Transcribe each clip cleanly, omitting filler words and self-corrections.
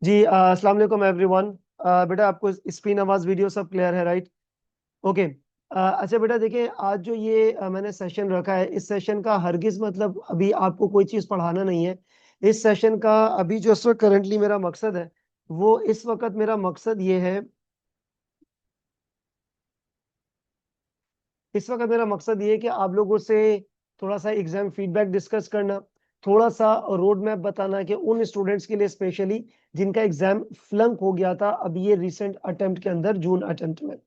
जी अस्सलाम वालेकुम एवरीवन। बेटा आपको स्क्रीन आवाज वीडियो सब क्लियर है, राइट? ओके। अच्छा बेटा देखिए, आज जो ये मैंने सेशन रखा है, इस सेशन का हरगिज मतलब अभी आपको कोई चीज पढ़ाना नहीं है। इस सेशन का अभी जो इस वक्त करंटली मेरा मकसद है, वो इस वक्त मेरा मकसद ये है, इस वक्त मेरा मकसद ये है कि आप लोगों से थोड़ा सा एग्जाम फीडबैक डिस्कस करना, थोड़ा सा रोड मैप बताना कि उन स्टूडेंट्स के लिए स्पेशली जिनका एग्जाम फ्लंक हो गया था अभी ये रिसेंट अटेम्प्ट के अंदर, जून अटेम्प्ट में।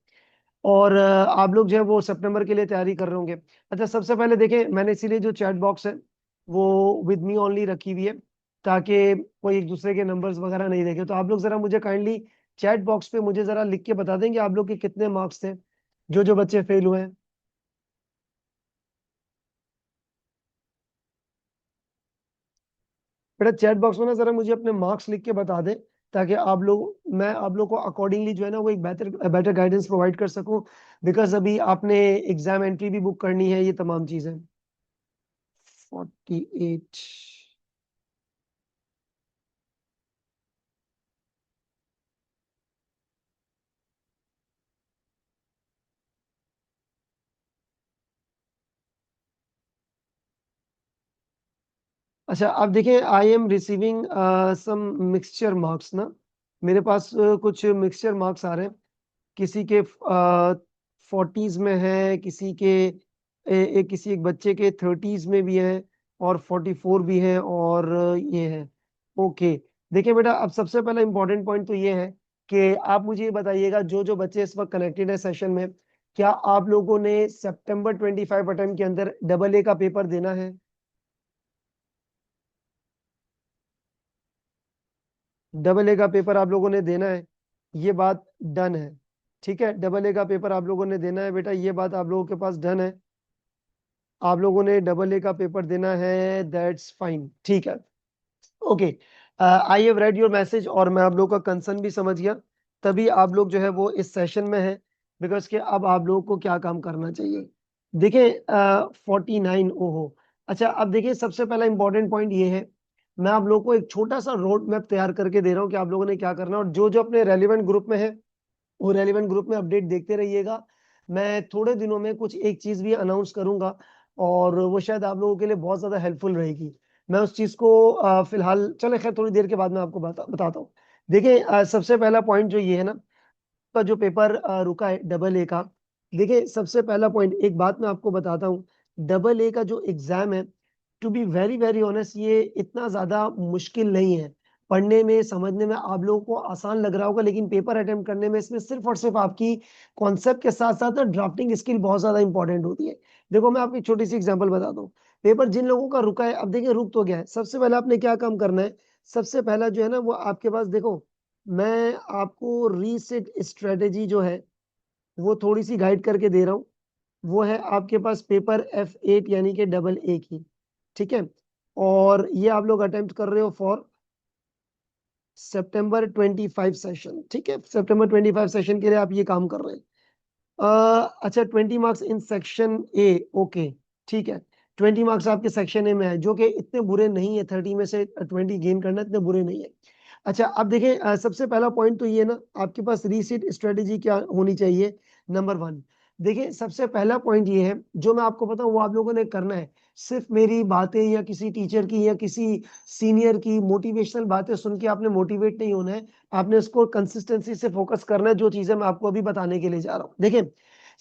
और आप लोग जो है वो सितंबर के लिए तैयारी कर रहे होंगे। अच्छा, सबसे पहले देखें, मैंने इसीलिए जो चैट बॉक्स है वो विद मी ओनली रखी हुई है, ताकि कोई एक दूसरे के नंबर्स वगैरह नहीं देखे। तो आप लोग जरा मुझे काइंडली चैट बॉक्स पे मुझे जरा लिख के बता देंगे आप लोग के कितने मार्क्स थे, जो जो बच्चे फेल हुए हैं। बेटा चैट बॉक्स में ना जरा मुझे अपने मार्क्स लिख के बता दें, ताकि आप लोग, मैं आप लोग को अकॉर्डिंगली जो है ना वो एक बेहतर बेटर गाइडेंस प्रोवाइड कर सकूं। बिकॉज अभी आपने एग्जाम एंट्री भी बुक करनी है, ये तमाम चीजें। 48। अच्छा, आप देखें, I am receiving some mixture marks ना। मेरे पास कुछ मिक्सचर मार्क्स आ रहे हैं। किसी के 40s में है, किसी के किसी एक बच्चे के 30s में भी है, और 44 भी है, और ये है। ओके। देखिए बेटा, अब सबसे पहला इंपॉर्टेंट पॉइंट तो ये है कि आप मुझे ये बताइएगा, जो जो बच्चे इस वक्त कनेक्टेड है सेशन में, क्या आप लोगों ने सितंबर 25 अटेम्प्ट के अंदर डबल ए का पेपर देना है? डबल ए का पेपर आप लोगों ने देना है, ये बात डन है। ठीक है, डबल ए का पेपर आप लोगों ने देना है बेटा, ये बात आप लोगों के पास डन है। आप लोगों ने डबल ए का पेपर देना है, दैट्स फाइन, ठीक है। Okay, I have read your message, और मैं आप लोगों का कंसर्न भी समझ गया। तभी आप लोग जो है वो इस सेशन में है, बिकॉज कि अब आप लोगों को क्या काम करना चाहिए। देखिए 49, ओहो। अच्छा, अब देखिए, सबसे पहला इंपॉर्टेंट पॉइंट ये है, मैं आप लोगों को एक छोटा सा रोड मैप तैयार करके दे रहा हूँ कि आप लोगों ने क्या करना है, और जो जो अपने रेलिवेंट ग्रुप में है वो रेलिवेंट ग्रुप में अपडेट देखते रहिएगा। मैं थोड़े दिनों में कुछ एक चीज भी अनाउंस करूंगा, और वो शायद आप लोगों के लिए बहुत ज्यादा हेल्पफुल रहेगी। मैं उस चीज को फिलहाल, चले खैर थोड़ी देर के बाद मैं आपको बताता हूँ। देखिए सबसे पहला पॉइंट जो ये है ना, का जो पेपर रुका है डबल ए का। देखिए सबसे पहला पॉइंट, एक बात मैं आपको बताता हूँ, डबल ए का जो एग्जाम है, to be very very honest, ये इतना ज्यादा मुश्किल नहीं है। पढ़ने में समझने में आप लोगों को आसान लग रहा होगा, लेकिन पेपर अटेम्प्ट करने में इसमें सिर्फ और सिर्फ आपकी कॉन्सेप्ट के साथ साथ ना ड्राफ्टिंग स्किल बहुत ज्यादा इंपॉर्टेंट होती है। देखो मैं आपको एक छोटी सी एग्जांपल बताता हूँ। पेपर जिन लोगों का रुका है, अब देखिए रुक तो गया है, सबसे पहले आपने क्या काम करना है। सबसे पहला जो है ना वो आपके पास, देखो मैं आपको रीसेट स्ट्रेटेजी जो है वो थोड़ी सी गाइड करके दे रहा हूँ। वो है आपके पास पेपर F8 यानी कि डबल ए की। ठीक है, और ये आप लोग अटेम्प्ट कर रहे हो फॉर सितंबर 25 सेशन। ठीक है, सितंबर 25 सेशन के लिए आप ये काम कर रहे हैं। अच्छा, 20 marks in section A, okay, ठीक है। 20 मार्क्स आपके सेक्शन ए में है, जो कि इतने बुरे नहीं है, 30 में से 20 गेन करना इतने बुरे नहीं है। अच्छा, अब देखें, सबसे पहला पॉइंट तो ये ना, आपके पास रीसीट स्ट्रेटेजी क्या होनी चाहिए। नंबर 1, देखिए सबसे पहला पॉइंट ये है, जो मैं आपको बताऊं वो आप लोगों ने करना है। सिर्फ मेरी बातें या किसी टीचर की या किसी सीनियर की मोटिवेशनल बातें सुन के आपने मोटिवेट नहीं होना है। आपने उसको कंसिस्टेंसी से फोकस करना है, जो चीजें मैं आपको अभी बताने के लिए जा रहा हूँ। देखिए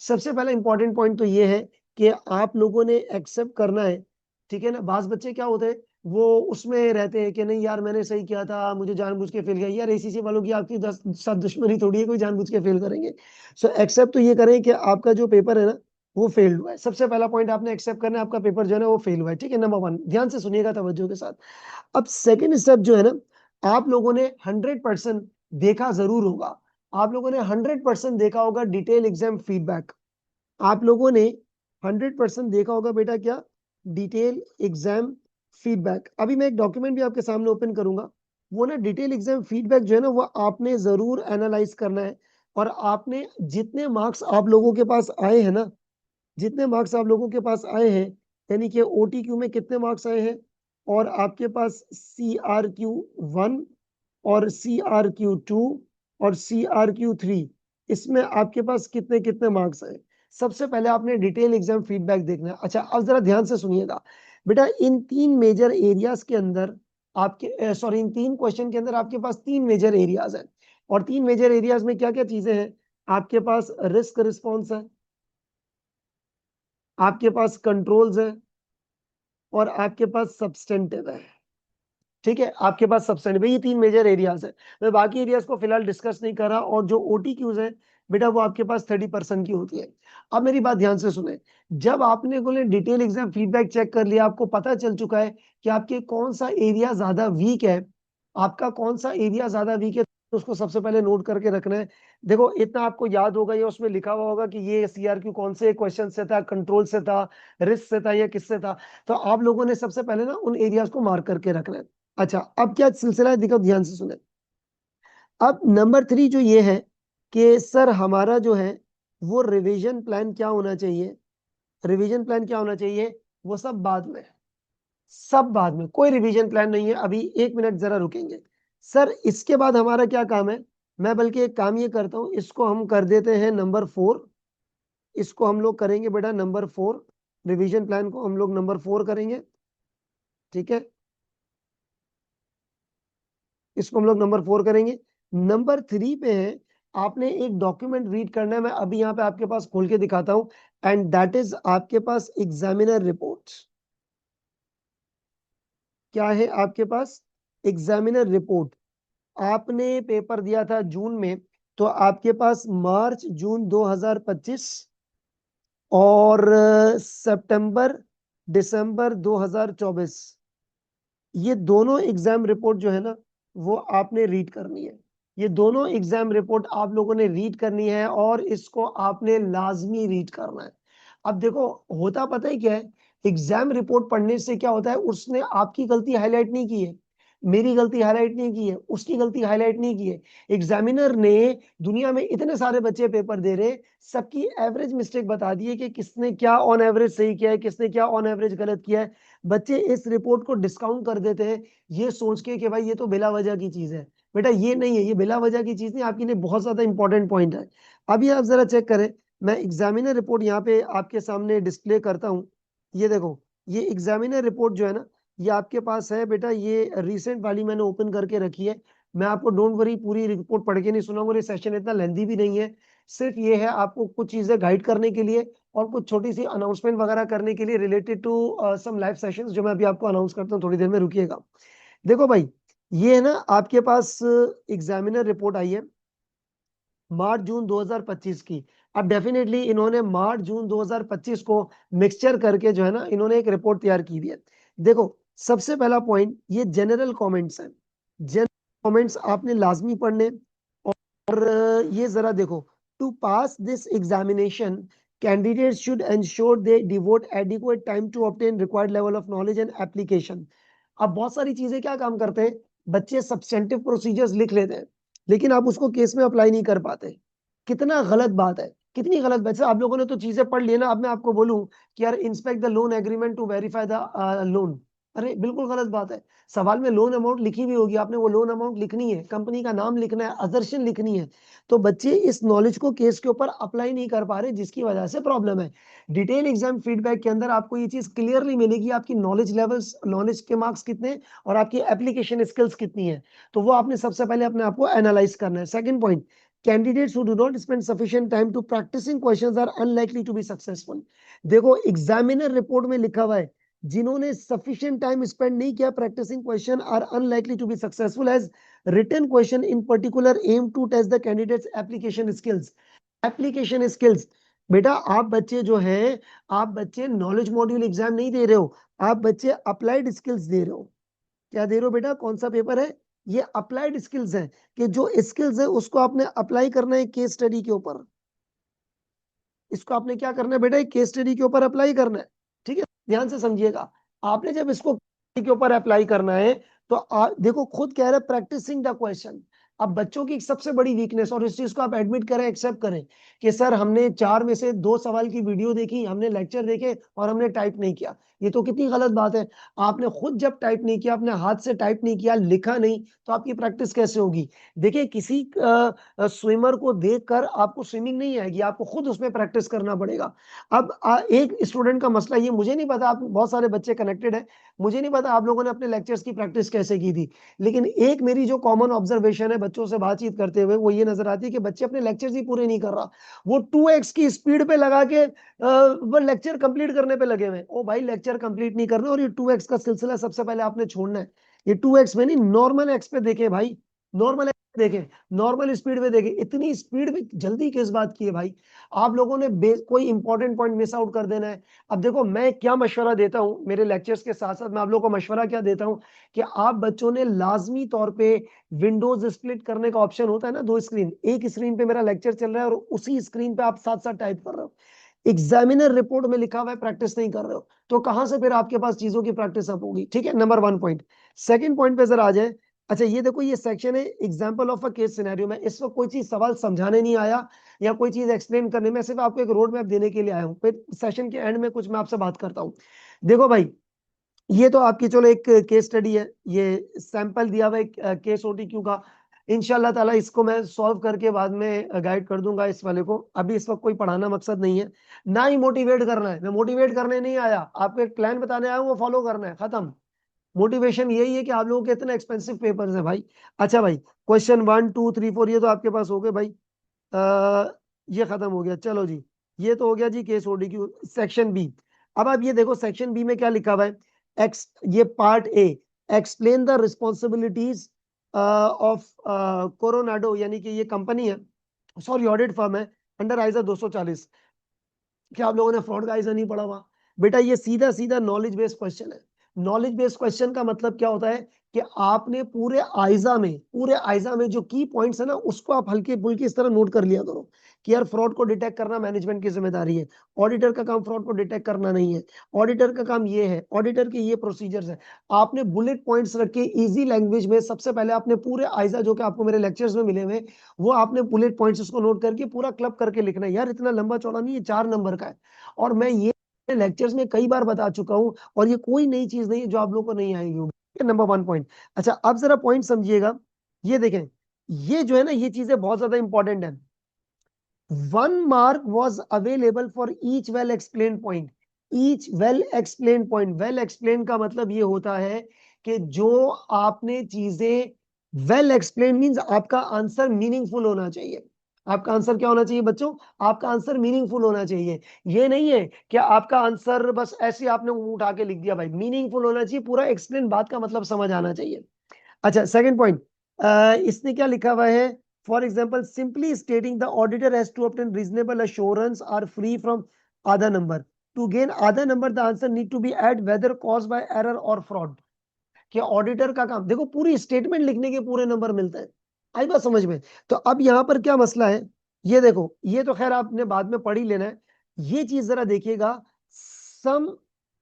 सबसे पहला इंपॉर्टेंट पॉइंट तो ये है कि आप लोगों ने एक्सेप्ट करना है। ठीक है ना, बाज बच्चे क्या होते हैं, वो उसमें रहते हैं कि नहीं यार मैंने सही किया था, मुझे जानबूझ के फेल किया। यार एसीसी वालों की आपकी 10 साथ दुश्मनी थोड़ी है, कोई जानबूझ के फेल करेंगे। सो एक्सेप्ट तो ये करें कि आपका जो पेपर है ना वो फेल्ड हुआ है। सबसे पहला पॉइंट आपने एक्सेप्ट करना है, आपका पेपर जो है ना वो फेल हुआ है। ठीक है, नंबर 1, ध्यान से सुनिएगा तवज्जो के साथ। अब सेकंड स्टेप जो है ना, आप लोगों ने 100% देखा जरूर होगा। आप लोगों ने 100% देखा होगा डिटेल एग्जाम फीडबैक। आप लोगों ने 100% देखा होगा बेटा, क्या? Detail exam feedback. अभी मैं एक डॉक्यूमेंट भी आपके सामने ओपन करूंगा। वो ना डिटेल एग्जाम फीडबैक जो है ना वो आपने जरूर एनालाइज करना है। और आपने जितने मार्क्स आप लोगों के पास आए हैं ना, जितने मार्क्स आप लोगों के पास आए हैं, यानी कि OTQ में कितने मार्क्स आए हैं, और आपके पास CRQ 1 और CRQ2 और CRQ3, इसमें आपके पास कितने कितने मार्क्स हैं। सबसे पहले आपने डिटेल एग्जाम फीडबैक देखना है। अच्छा, अब जरा ध्यान से सुनिएगा बेटा, इन 3 मेजर एरियाज के अंदर आपके सॉरी इन 3 क्वेश्चन के अंदर आपके पास 3 मेजर एरियाज हैं। और 3 मेजर एरियाज में क्या क्या चीजें हैं, आपके पास रिस्क रिस्पॉन्स है, आपके पास कंट्रोल्स है, और आपके पास सब्सटेंटिव है। ठीक है, आपके पास सब्सटेंटिव, ये 3 मेजर एरियाज है। मैं बाकी एरियाज को फिलहाल डिस्कस नहीं कर रहा। और जो OTQs है बेटा, वो आपके पास 30% की होती है। अब मेरी बात ध्यान से सुने, जब आपने को डिटेल एग्जाम फीडबैक चेक कर लिया, आपको पता चल चुका है कि आपके कौन सा एरिया ज्यादा वीक है, आपका कौन सा एरिया ज्यादा वीक है, तो उसको सबसे पहले नोट करके रखना है। देखो, इतना आपको याद होगा, या उसमें लिखा हुआ होगा कि ये CRQ कौन से क्वेश्चन से था, कंट्रोल से था, रिस्क से था, या किससे था। तो आप लोगों ने सबसे पहले ना उन एरियाज को मार्क करके रखना है। अच्छा, अब क्या सिलसिला है, देखो ध्यान से सुने। अब नंबर 3 जो ये है कि सर हमारा जो है वो रिवीजन प्लान क्या होना चाहिए, रिवीजन प्लान क्या होना चाहिए, वो सब बाद में, सब बाद में, कोई रिवीजन प्लान नहीं है अभी। 1 मिनट जरा रुकेंगे सर, इसके बाद हमारा क्या काम है। मैं बल्कि एक काम ये करता हूं, इसको हम कर देते हैं नंबर 4। इसको हम लोग करेंगे बेटा नंबर 4, रिवीजन प्लान को हम लोग नंबर 4 करेंगे। ठीक है, इसको हम लोग नंबर 4 करेंगे। नंबर 3 पे है, आपने एक डॉक्यूमेंट रीड करना है। मैं अभी यहाँ पे आपके पास खोल के दिखाता हूं, एंड दैट इज आपके पास एग्जामिनर रिपोर्ट। क्या है आपके पास, एग्जामिनर रिपोर्ट। आपने पेपर दिया था जून में, तो आपके पास मार्च जून 2025 और सितंबर दिसंबर 2024, ये दोनों एग्जाम रिपोर्ट जो है ना, वो आपने रीड करनी है। ये दोनों एग्जाम रिपोर्ट आप लोगों ने रीड करनी है, और इसको आपने लाजमी रीड करना है। अब देखो, होता पता है क्या है, एग्जाम रिपोर्ट पढ़ने से क्या होता है, उसने आपकी गलती हाईलाइट नहीं की है, मेरी गलती हाईलाइट नहीं की है, उसकी गलती हाईलाइट नहीं की है। एग्जामिनर ने, दुनिया में इतने सारे बच्चे पेपर दे रहे, सबकी एवरेज मिस्टेक बता दी है कि किसने क्या ऑन एवरेज सही किया है, किसने क्या ऑन एवरेज गलत किया है। बच्चे इस रिपोर्ट को डिस्काउंट कर देते हैं, ये सोच के कि भाई ये तो बिला वजह की चीज है। बेटा ये नहीं है, ये बिला वजह की चीज नहीं, आपके लिए बहुत ज्यादा इंपॉर्टेंट पॉइंट है। अभी आप जरा चेक करें, मैं एग्जामिनर रिपोर्ट यहाँ पे आपके सामने डिस्प्ले करता हूँ। ये देखो, ये एग्जामिनर रिपोर्ट जो है ना, ये आपके पास है बेटा, ये रिसेंट वाली मैंने ओपन करके रखी है। मैं आपको डोंट वरी पूरी रिपोर्ट पढ़ के नहीं सुनाऊंगा, ये सेशन इतना लेंथी भी नहीं है। सिर्फ ये है आपको कुछ चीजें गाइड करने के लिए, और कुछ छोटी सी अनाउंसमेंट वगैरह करने के लिए related to some live sessions, जो मैं अभी आपको अनाउंस करता हूँ, थोड़ी देर में रुकिएगा। देखो भाई, ये है ना आपके पास एग्जामिनर रिपोर्ट आई है मार्च जून 2025 की। अब डेफिनेटली इन्होंने मार्च जून 2025 को मिक्सचर करके जो है ना, इन्होंने एक रिपोर्ट तैयार की हुई है। देखो, सबसे पहला पॉइंट, ये जनरल कमेंट्स हैं। जनरल कमेंट्स आपने लाजमी पढ़ने। और ये जरा देखो, to pass this examination candidates should ensure they devote adequate time to obtain required level of knowledge and application। अब बहुत सारी चीजें क्या काम करते हैं, बच्चे सब्सटेंटिव प्रोसीजर्स लिख लेते हैं, लेकिन आप उसको केस में अप्लाई नहीं कर पाते। कितना गलत बात है, कितनी गलत बात है। आप लोगों ने तो चीजें पढ़ ली ना, अब मैं आपको बोलूं कि यार inspect the loan agreement to verify the loan, अरे बिल्कुल गलत बात है। सवाल में लोन अमाउंट लिखी हुई होगी, आपने वो लोन अमाउंट लिखनी है, कंपनी का नाम लिखना है, अजर्शन लिखनी है। तो बच्चे इस नॉलेज को केस के ऊपर अप्लाई नहीं कर पा रहे, जिसकी वजह से प्रॉब्लम है। डिटेल एग्जाम फीडबैक के अंदर आपको ये चीज क्लियरली मिलेगी, आपकी नॉलेज लेवल्स, नॉलेज के मार्क्स कितने, और आपकी एप्लीकेशन स्किल्स कितनी है। तो वो आपने सबसे पहले अपने आप को एनालाइज करना है। Second point, candidates who do not spend sufficient time to practicing questions are unlikely to be successful। देखो, एग्जामिनर रिपोर्ट में लिखा हुआ है, जिन्होंने sufficient time spend नहीं किया practicing question are unlikely to be successful as written question in particular aim to test the candidates application skills। Application skills, बेटा आप बच्चे जो हैं, आप बच्चे नॉलेज मॉड्यूल एग्जाम नहीं दे रहे हो, आप बच्चे अप्लाइड स्किल्स दे रहे हो। क्या दे रहे हो बेटा, कौन सा पेपर है, ये अप्लाइड स्किल्स है, कि जो स्किल्स है उसको आपने अप्लाई करना है केस स्टडी के ऊपर। इसको आपने क्या करना है बेटा, एक केस स्टडी के ऊपर अप्लाई करना है। ठीक है, ध्यान से समझिएगा। आपने जब इसको के ऊपर अप्लाई करना है, तो देखो खुद कह रहा है प्रैक्टिसिंग द क्वेश्चन। अब बच्चों की सबसे बड़ी वीकनेस, और इस चीज को आप एडमिट करें, एक्सेप्ट करें, कि सर हमने 4 में से 2 सवाल की वीडियो देखी, हमने लेक्चर देखे, और हमने टाइप नहीं किया। ये तो कितनी गलत बात है। आपने खुद जब टाइप नहीं किया, अपने हाथ से टाइप नहीं किया, लिखा नहीं, तो आपकी प्रैक्टिस कैसे होगी? देखिए, किसी स्विमर को देखकर आपको स्विमिंग नहीं आएगी, आपको खुद उसमें प्रैक्टिस करना पड़ेगा। अब एक स्टूडेंट का मसला ये, मुझे नहीं पता, आप बहुत सारे बच्चे कनेक्टेड हैं, मुझे नहीं पता आप लोगों ने अपने लेक्चर्स की प्रैक्टिस कैसे की थी, लेकिन एक मेरी जो कॉमन ऑब्जर्वेशन है बच्चों से बातचीत करते हुए, वो ये नजर आती है कि बच्चे अपने लेक्चर्स ही पूरे नहीं कर रहा, वो 2x की स्पीड पे लगा के वो लेक्चर कंप्लीट करने पे लगे हुए हैं। ओ भाई, लेक्चर कंप्लीट नहीं करना, और ये 2x का सिलसिला सबसे पहले आपने छोड़ना है। ये 2x में नहीं, नॉर्मल एक्स पे देखे भाई, नॉर्मल एक्स देखे, नॉर्मल स्पीड पे देखे। इतनी स्पीड में जल्दी किस बात की है भाई? आप लोगों ने कोई इंपॉर्टेंट पॉइंट मिस आउट कर देना है। अब देखो, मैं क्या मशवरा देता हूं मेरे लेक्चर्स के साथ साथ, मैं आप लोगों को मशवरा क्या देता हूं कि आप बच्चों ने लाजमी तौर पे विंडोज स्प्लिट करने का ऑप्शन होता है ना, दो स्क्रीन, एक स्क्रीन पे मेरा लेक्चर चल रहा है और उसी स्क्रीन पे आप साथ साथ टाइप कर रहे हो। एग्जामिनर रिपोर्ट में लिखा हुआ है, प्रैक्टिस नहीं कर रहे हो, तो कहां से फिर आपके पास चीजों की प्रैक्टिस अप होगी? ठीक है, नंबर 1 पॉइंट। सेकंड पॉइंट पे जरा आ जाए। अच्छा, ये देखो, ये सेक्शन है example of a case scenario में। इस वक्त कोई चीज सवाल समझाने नहीं आया या कोई चीज एक्सप्लेन करने में, सिर्फ आपको एक रोड मैप देने के लिए आया हूं, फिर सेशन के एंड में कुछ मैं आपसे बात करता हूं। देखो भाई, ये तो आपकी चलो एक केस स्टडी है, ये सैंपल दिया हुआ एक केस ओटीक्यू का। इंशाल्लाह ताला इसको मैं सॉल्व करके बाद में गाइड कर दूंगा इस वाले को। अभी इस वक्त कोई पढ़ाना मकसद नहीं है, ना ही मोटिवेट करना है। मैं मोटिवेट करने नहीं आया, आपको एक प्लान बताने आया हूँ, वो फॉलो करना है, खत्म। मोटिवेशन यही है कि आप लोगों के इतने एक्सपेंसिव पेपर्स हैं भाई। अच्छा भाई, क्वेश्चन 1 2 3 4 ये तो आपके पास हो गए भाई। ये खत्म हो गया, चलो जी। ये तो हो गया जी केस ओडीक्यू। सेक्शन बी, अब आप ये देखो सेक्शन बी में क्या लिखा हुआ है। एक्स ये part A, explain the responsibilities of Coronado, यानी कि ये कंपनी है, सॉरी ऑडिट फर्म है, अंडर आइजा 240। क्या आप लोगों ने फ्रॉड का आइजा नहीं पढ़ा हुआ? बेटा, ये सीधा सीधा नॉलेज बेस्ड क्वेश्चन है। नॉलेज बेस्ड क्वेश्चन का मतलब क्या होता है कि आपने पूरे आइजा में जो की पॉइंट्स है ना, उसको आप हल्के फुल्के इस तरह नोट कर लिया करो कि यार, फ्रॉड को डिटेक्ट करना मैनेजमेंट की जिम्मेदारी है, ऑडिटर का काम फ्रॉड को डिटेक्ट करना नहीं है, ऑडिटर का काम ये है, ऑडिटर के ये प्रोसीजर्स है। आपने बुलेट पॉइंट्स रख के इजी लैंग्वेज में, सबसे पहले आपने पूरे आइजा जो कि आपको मेरे लेक्चर्स में मिले हुए, वो आपने बुलेट पॉइंट्स उसको नोट करके पूरा क्लब करके लिखना है। यार, इतना लंबा चौड़ा नहीं है, 4 नंबर का है। और मैं ये लेक्चर्स में कई बार बता चुका हूं, और ये कोई नई चीज नहीं है जो आप लोगों को नहीं आएगी होगी। Number 1 point. अच्छा, अब जरा पॉइंट समझिएगा। ये देखें, ये जो है ना, ये चीजें बहुत ज्यादा इंपॉर्टेंट है। 1 mark was available for each well explain point. Each well explain point, well explain का मतलब ये होता है कि जो आपने चीजें वेल एक्सप्लेन मींस आपका आंसर मीनिंगफुल होना चाहिए। आपका आंसर क्या होना चाहिए बच्चों? आपका आंसर मीनिंगफुल होना चाहिए। ये नहीं है कि आपका आंसर बस ऐसे आपने मुंह उठा के लिख दिया भाई, मीनिंगफुल होना चाहिए, पूरा एक्सप्लेन, बात का मतलब समझ आना चाहिए। अच्छा, सेकंड पॉइंट, इसने क्या लिखा हुआ है? For example, simply stating the auditor has to obtain reasonable assurance are free from आधा नंबर। टू गेन आधा नंबर the answer need to be aid whether cause by error or fraud. कि ऑडिटर का काम, देखो, पूरी स्टेटमेंट लिखने के पूरे नंबर मिलते हैं। आई बात समझ में? तो अब यहां पर क्या मसला है, ये देखो, ये तो खैर आपने बाद में पढ़ ही लेना है। ये चीज जरा देखिएगा। सम,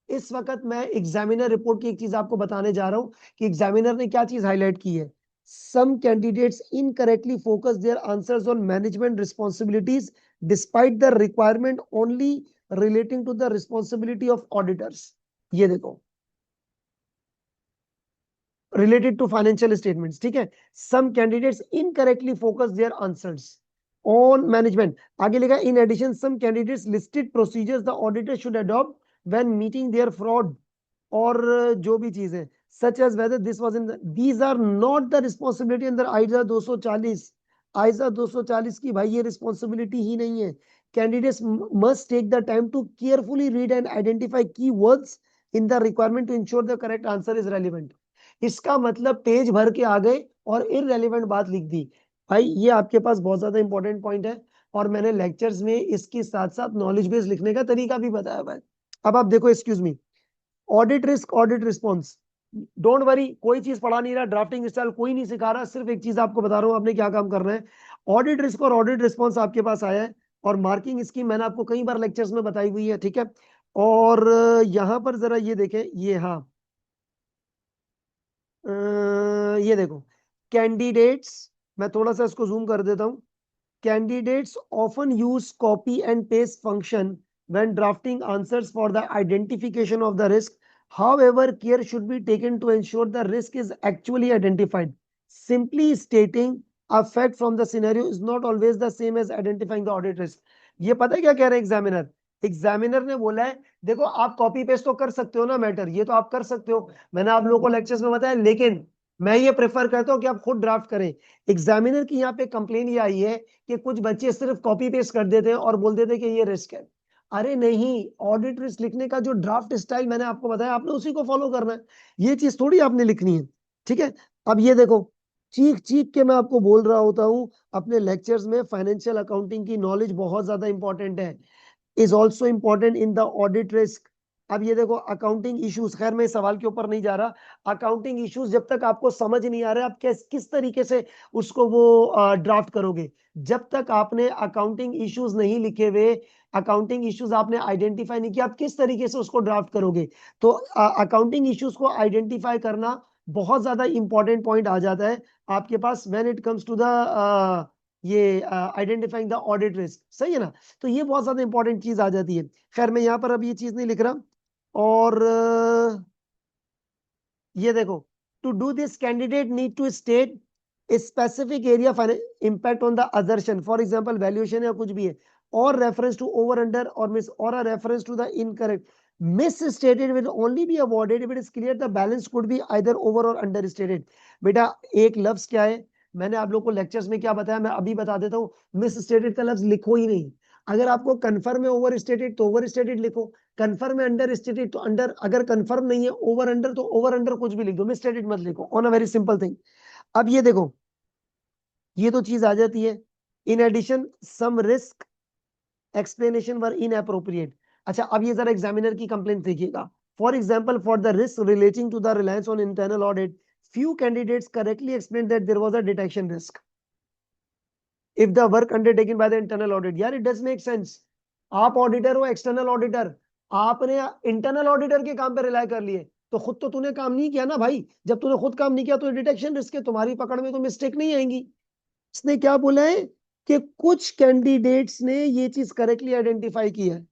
इस वक्त मैं एग्जामिनर रिपोर्ट की एक चीज आपको बताने जा रहा हूं कि एग्जामिनर ने क्या चीज हाईलाइट की है। Some candidates incorrectly focus their answers on management responsibilities despite the requirement only relating to the responsibility of auditors. ये देखो, related to financial statements, ठीक है। some candidates incorrectly focus their answers on management। आगे लिखा, in addition some candidates listed procedures the auditor should adopt when meeting their fraud और जो भी चीज है, such as whether this was in the, these are not the responsibility under आइजा 240। आइजा 240 की भाई ये रिस्पॉन्सिबिलिटी ही नहीं है। Candidates must take the time to carefully read and identify key words in the requirement to ensure the correct answer is relevant। इसका मतलब page भर के आ गए और इररेलेवेंट बात लिख दी। भाई, ये आपके पास बहुत ज्यादा इंपॉर्टेंट पॉइंट है, और मैंने लेक्चर्स में इसके साथ साथ नॉलेज बेस लिखने का तरीका भी बताया हुआ है। अब आप देखो, excuse me, audit risk, audit response, don't worry, कोई चीज पढ़ा नहीं रहा, ड्राफ्टिंग स्टाइल कोई नहीं सिखा रहा, सिर्फ एक चीज आपको बता रहा हूं आपने क्या काम करना है। ऑडिट रिस्क और ऑडिट रिस्पॉन्स आपके पास आया है, और मार्किंग स्कीम मैंने आपको कई बार लेक्चर्स में बताई हुई है, ठीक है। और यहां पर जरा ये देखें, ये, हाँ, ये देखो, कैंडिडेट्स, मैं थोड़ा सा इसको जूम कर देता हूं। Candidates often use copy and paste function when drafting answers for the identification of the risk. However, care should be taken to ensure the risk is actually identified. Simply stating a fact from the scenario is not always the same as identifying the audit risk. ये पता है क्या कह रहे हैं examiner? Examiner ने बोला है देखो आप कॉपी पेस्ट तो कर सकते हो ना मैटर, ये तो आप कर सकते हो, मैंने आप लोगों को लेक्चर्स में बताया, लेकिन मैं ये प्रेफर करता हूं कि आप खुद ड्राफ्ट करें। एग्जामिनर की यहाँ पे कंप्लेन ये आई है कि कुछ बच्चे सिर्फ कॉपी पेस्ट कर देते हैं और बोल देते हैं कि ये रिस्क है। अरे नहीं, ऑडिट रिस्क लिखने का जो ड्राफ्ट स्टाइल मैंने आपको बताया आपने उसी को फॉलो करना है, ये चीज थोड़ी आपने लिखनी है। ठीक है, अब ये देखो, चीख चीख के मैं आपको बोल रहा होता हूँ अपने लेक्चर्स में, फाइनेंशियल अकाउंटिंग की नॉलेज बहुत ज्यादा इंपॉर्टेंट है, is also important in the audit risk. अब ये देखो अकाउंटिंग इश्यूज, खैर मैं इस सवाल के ऊपर नहीं जा रहा, अकाउंटिंग इश्यूज जब तक आपको समझ नहीं आ रहा आप किस तरीके से उसको वो ड्राफ्ट करोगे, जब तक आपने अकाउंटिंग इश्यूज नहीं लिखे हुए, अकाउंटिंग इश्यूज आपने आइडेंटिफाई नहीं किया, आप किस तरीके से उसको ड्राफ्ट करोगे। तो अकाउंटिंग इश्यूज को आइडेंटिफाई करना बहुत ज्यादा इंपॉर्टेंट पॉइंट आ जाता है आपके पास when it comes to the ये आइडेंटिफाइंग द ऑडिट रिस्क, सही है ना। तो ये बहुत ज्यादा इंपॉर्टेंट चीज आ जाती है। खैर मैं यहां पर अब ये चीज नहीं लिख रहा। और ये देखो, to do this candidate need to state specific area impact on the assertion, for example valuation या कुछ भी है, और reference to over under or miss, और a reference to the incorrect, misstated will only be awarded if it is clear the balance could be either over or understated. बेटा एक लफ्ज क्या है, मैंने आप लोग को लेक्चर्स में क्या बताया, मैं अभी बता देता हूँ, मिस स्टेटेड का लफ्ज लिखो ही नहीं। अगर आपको कंफर्म है ओवर स्टेटेड तो ओवर स्टेटेड लिखो, कंफर्म है अंडर स्टेटेड तो अंडर, अगर कंफर्म नहीं है ओवर अंडर तो ओवर अंडर कुछ भी लिख दो, मिस स्टेटेड मत लिखो, on a very simple thing. अब ये देखो, ये तो चीज आ जाती है। In addition some risk explanation were inappropriate. अच्छा अब ये जरा एग्जामिनर की कंप्लेंट देखिएगा। For example for the risk relating to the reliance on internal audit, few candidates correctly explained that there was a detection risk if the work undertaken by the internal audit। यार it does make sense, आप auditor हो external auditor, आपने internal auditor के काम पे rely कर लिए, तो खुद तो तूने काम नहीं किया ना भाई, जब तूने खुद काम नहीं किया तो डिटेक्शन रिस्क है, तुम्हारी पकड़ में तो मिस्टेक नहीं आएंगी। इसने क्या बोला है कि कुछ कैंडिडेट्स ने ये चीज करेक्टली आइडेंटिफाई की है।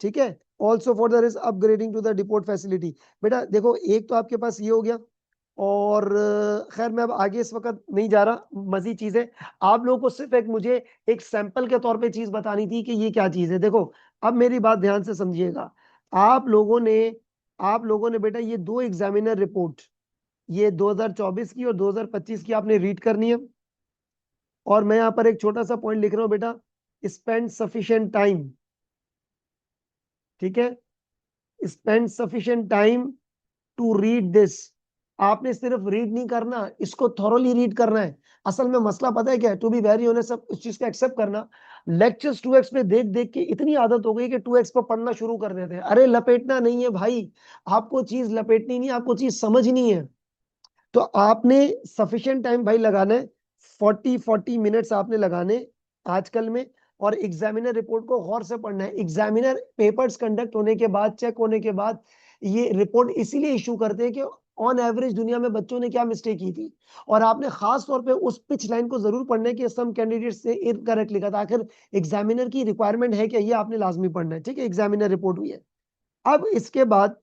ठीक है, also for the risk upgrading to the deport facility. बेटा देखो एक तो आपके पास ये हो गया, और खैर मैं अब आगे इस वक्त नहीं जा रहा, मजीद चीजें आप लोगों को सिर्फ एक मुझे एक सैंपल के तौर पे चीज बतानी थी कि ये क्या चीज है। देखो अब मेरी बात ध्यान से समझिएगा, आप लोगों ने आप लोगों ने बेटा ये दो एग्जामिनर रिपोर्ट, ये 2024 की और 2025 की आपने रीड करनी है, और मैं यहाँ पर एक छोटा सा पॉइंट लिख रहा हूँ बेटा, स्पेंड सफिशिएंट टाइम। ठीक है, spend sufficient time to read this. आपने सिर्फ रीड नहीं करना, इसको थॉरोली रीड करना है। असल में मसला पता है क्या है, टू बी वेरी ऑनेस्ट, सब इस चीज को एक्सेप्ट करना, लेक्चर्स 2x पे देख देख के इतनी आदत हो गई कि 2x पे पढ़ना शुरू कर देते हैं। अरे लपेटना नहीं है भाई, आपको चीज लपेटनी नहीं, आपको चीज समझनी है। तो आपने सफिशिएंट टाइम भाई लगाना है, 40 मिनट्स आपने लगाने आजकल में, और एग्जामिनर रिपोर्ट को गौर से पढ़ना है। एग्जामिनर पेपर्स कंडक्ट होने के बाद, चेक होने के बाद ये रिपोर्ट इसीलिए इशू करते हैं कि ऑन एवरेज दुनिया में बच्चों ने क्या मिस्टेक की थी, और आपने खास तौर पे उस पिच लाइन को जरूर पढ़ना है कि सम कैंडिडेट्स ने इनकरेक्ट लिखा था, आखिर एग्जामिनर की रिक्वायरमेंट है क्या, ये आपने लाजमी पढ़ना है। ठीक है, एग्जामिनर रिपोर्ट हुई है। अब इसके बाद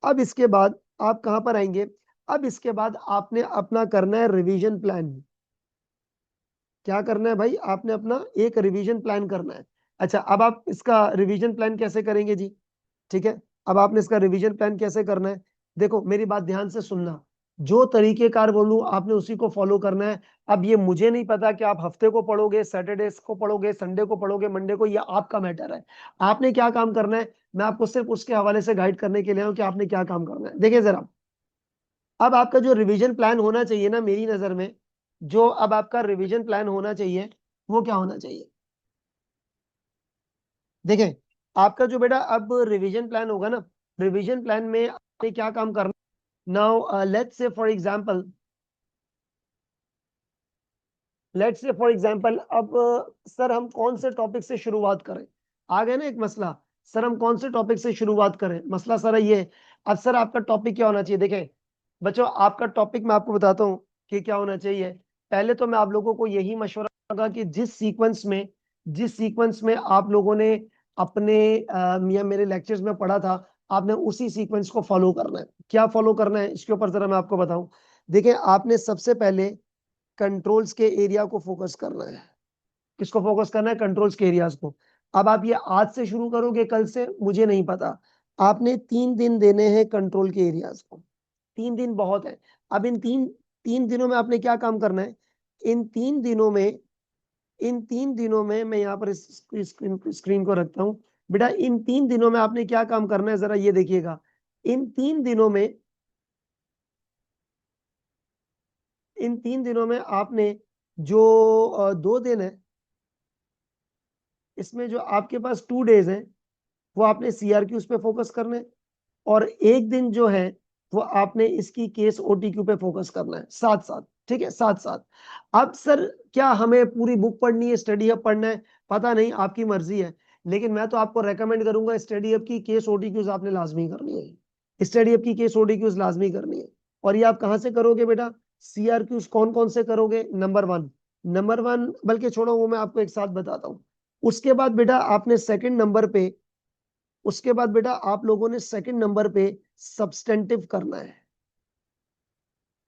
अब इसके बाद आप कहां पर आएंगे, अब इसके बाद आपने अपना करना है रिवीजन प्लान। क्या करना है भाई, आपने अपना एक रिवीजन प्लान करना है। अच्छा अब आप इसका रिवीजन प्लान कैसे करेंगे जी। ठीक है, अब आपने इसका रिवीजन प्लान कैसे करना है, देखो मेरी बात ध्यान से सुनना, जो तरीकेकार बोलूं आपने उसी को फॉलो करना है। अब ये मुझे नहीं पता कि आप हफ्ते को पढ़ोगे, सैटरडे को पढ़ोगे, संडे को पढ़ोगे, मंडे को, ये आपका मैटर है। आपने क्या काम करना है, मैं आपको सिर्फ उसके हवाले से गाइड करने के लिए हूं कि आपने क्या काम करना है। देखिए जरा, अब आपका जो रिवीजन प्लान होना चाहिए ना मेरी नजर में, जो अब आपका रिवीजन प्लान होना चाहिए वो क्या होना चाहिए। देखें, आपका जो बेटा अब रिवीजन प्लान होगा ना, रिवीजन प्लान में आपने क्या काम करना। Now let's say for example अब सर हम कौन से टॉपिक से शुरुआत करें, आ गया ना एक मसला, सर हम कौन से टॉपिक से शुरुआत करें, मसला सर ये है। अब सर आपका टॉपिक क्या होना चाहिए, देखें बच्चों आपका टॉपिक मैं आपको बताता हूँ कि क्या होना चाहिए। पहले तो मैं आप लोगों को यही मशवरा दूंगा कि जिस सीक्वेंस में आप लोगों ने अपने या मेरे लेक्चर्स में पढ़ा था, आपने उसी सीक्वेंस को फॉलो करना है। क्या फॉलो करना है इसके ऊपर जरा मैं आपको बताऊं। देखिए, आपने सबसे पहले कंट्रोल्स के एरिया को फोकस करना है। किसको फोकस करना है? कंट्रोल्स के एरियाज को। अब आप ये आज से शुरू करोगे कल से, मुझे नहीं पता। आपने 3 दिन देने हैं कंट्रोल के एरियाज को। 3 दिन बहुत है। अब इन तीन तीन दिनों में आपने क्या काम करना है? इन 3 दिनों में मैं यहाँ पर इस स्क्रीन को रखता हूँ। बेटा, इन 3 दिनों में आपने क्या काम करना है, जरा ये देखिएगा। इन तीन दिनों में इन 3 दिनों में आपने जो 2 दिन है, इसमें जो आपके पास 2 डेज है, वो आपने सीआरक्यूज पे फोकस करना है। और एक दिन जो है वो आपने इसकी केस ओटीक्यू पे फोकस करना है, साथ साथ। ठीक है, साथ साथ। अब सर, क्या हमें पूरी बुक पढ़नी है, स्टडी हब पढ़ना है? पता नहीं, आपकी मर्जी है। लेकिन मैं तो आपको रेकमेंड करूंगा, स्टडी हब की केस ओटीक्यूज आपने लाजमी करनी है। स्टडी हब की केस ओटीक्यूज लाजमी करनी है। और ये आप कहां से करोगे बेटा? सीआरक्यूज कौन कौन से करोगे? नंबर वन, बल्कि छोड़ो, वो मैं आपको एक साथ बताता हूँ। उसके बाद बेटा आपने सेकंड नंबर पे उसके बाद बेटा आप लोगों ने सेकंड नंबर पे सब्सटेंटिव करना है।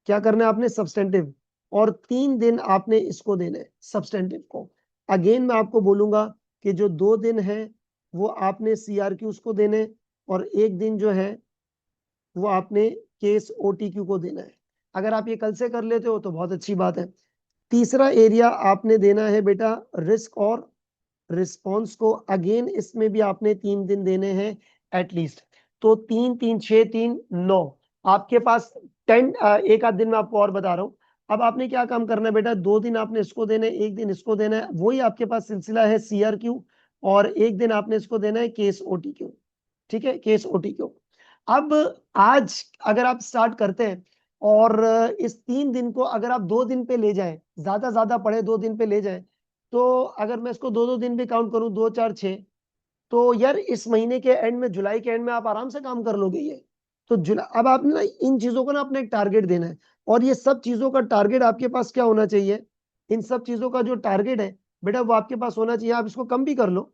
क्या करना है आपने? सब्सटेंटिव। और 3 दिन आपने इसको देना है, सब्सटेंटिव को। अगेन मैं आपको बोलूंगा कि जो 2 दिन है वो आपने सीआरक्यूज को देने, और एक दिन जो है वो आपने केस ओटीक्यू को देना है। अगर आप ये कल से कर लेते हो तो बहुत अच्छी बात है। तीसरा एरिया आपने देना है बेटा रिस्क और रिस्पॉन्स को। अगेन इसमें भी आपने 3 दिन देने हैं एटलीस्ट। तो 3 3 6 3 9, आपके पास 10। एक आध दिन में आपको और बता रहा हूं। अब आपने क्या काम करना है बेटा? 2 दिन आपने इसको देना है, एक दिन इसको देना है। वही आपके पास सिलसिला है सीआरक्यू। और एक दिन आपने इसको देना है केस ओटीक्यू। ठीक है, केस ओटीक्यू। अब आज अगर आप स्टार्ट करते हैं, और इस 3 दिन को अगर आप 2 दिन पे ले जाएं, ज्यादा पढ़े 2 दिन पे ले जाएं, तो अगर मैं इसको दो दो दिन भी काउंट करूं, 2 4 6, तो यार इस महीने के एंड में, जुलाई के एंड में आप आराम से काम कर लोगे ये। तो जुलाई, अब आपने ना इन चीजों को ना अपने एक टारगेट देना है। और ये सब चीजों का टारगेट आपके पास क्या होना चाहिए? इन सब चीजों का जो टारगेट है बेटा, वो आपके पास होना चाहिए। आप इसको कम भी कर लो।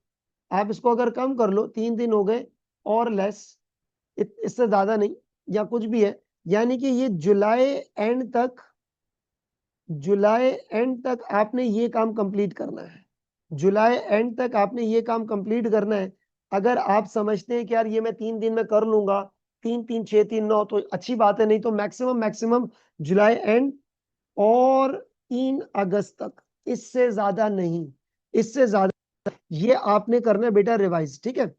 आप इसको अगर कम कर लो, 3 दिन हो गए और लेस, इससे ज्यादा नहीं, या कुछ भी है। यानी कि ये जुलाई एंड तक आपने ये काम कंप्लीट करना है। जुलाई एंड तक आपने ये काम कंप्लीट करना है। अगर आप समझते हैं कि यार ये मैं 3 दिन में कर लूंगा, 3 3 6 3 9, तो अच्छी बात है। नहीं तो मैक्सिमम मैक्सिमम जुलाई एंड और 3 अगस्त तक, इससे ज्यादा नहीं। इससे ज्यादा ये आपने करना है बेटा रिवाइज। ठीक है।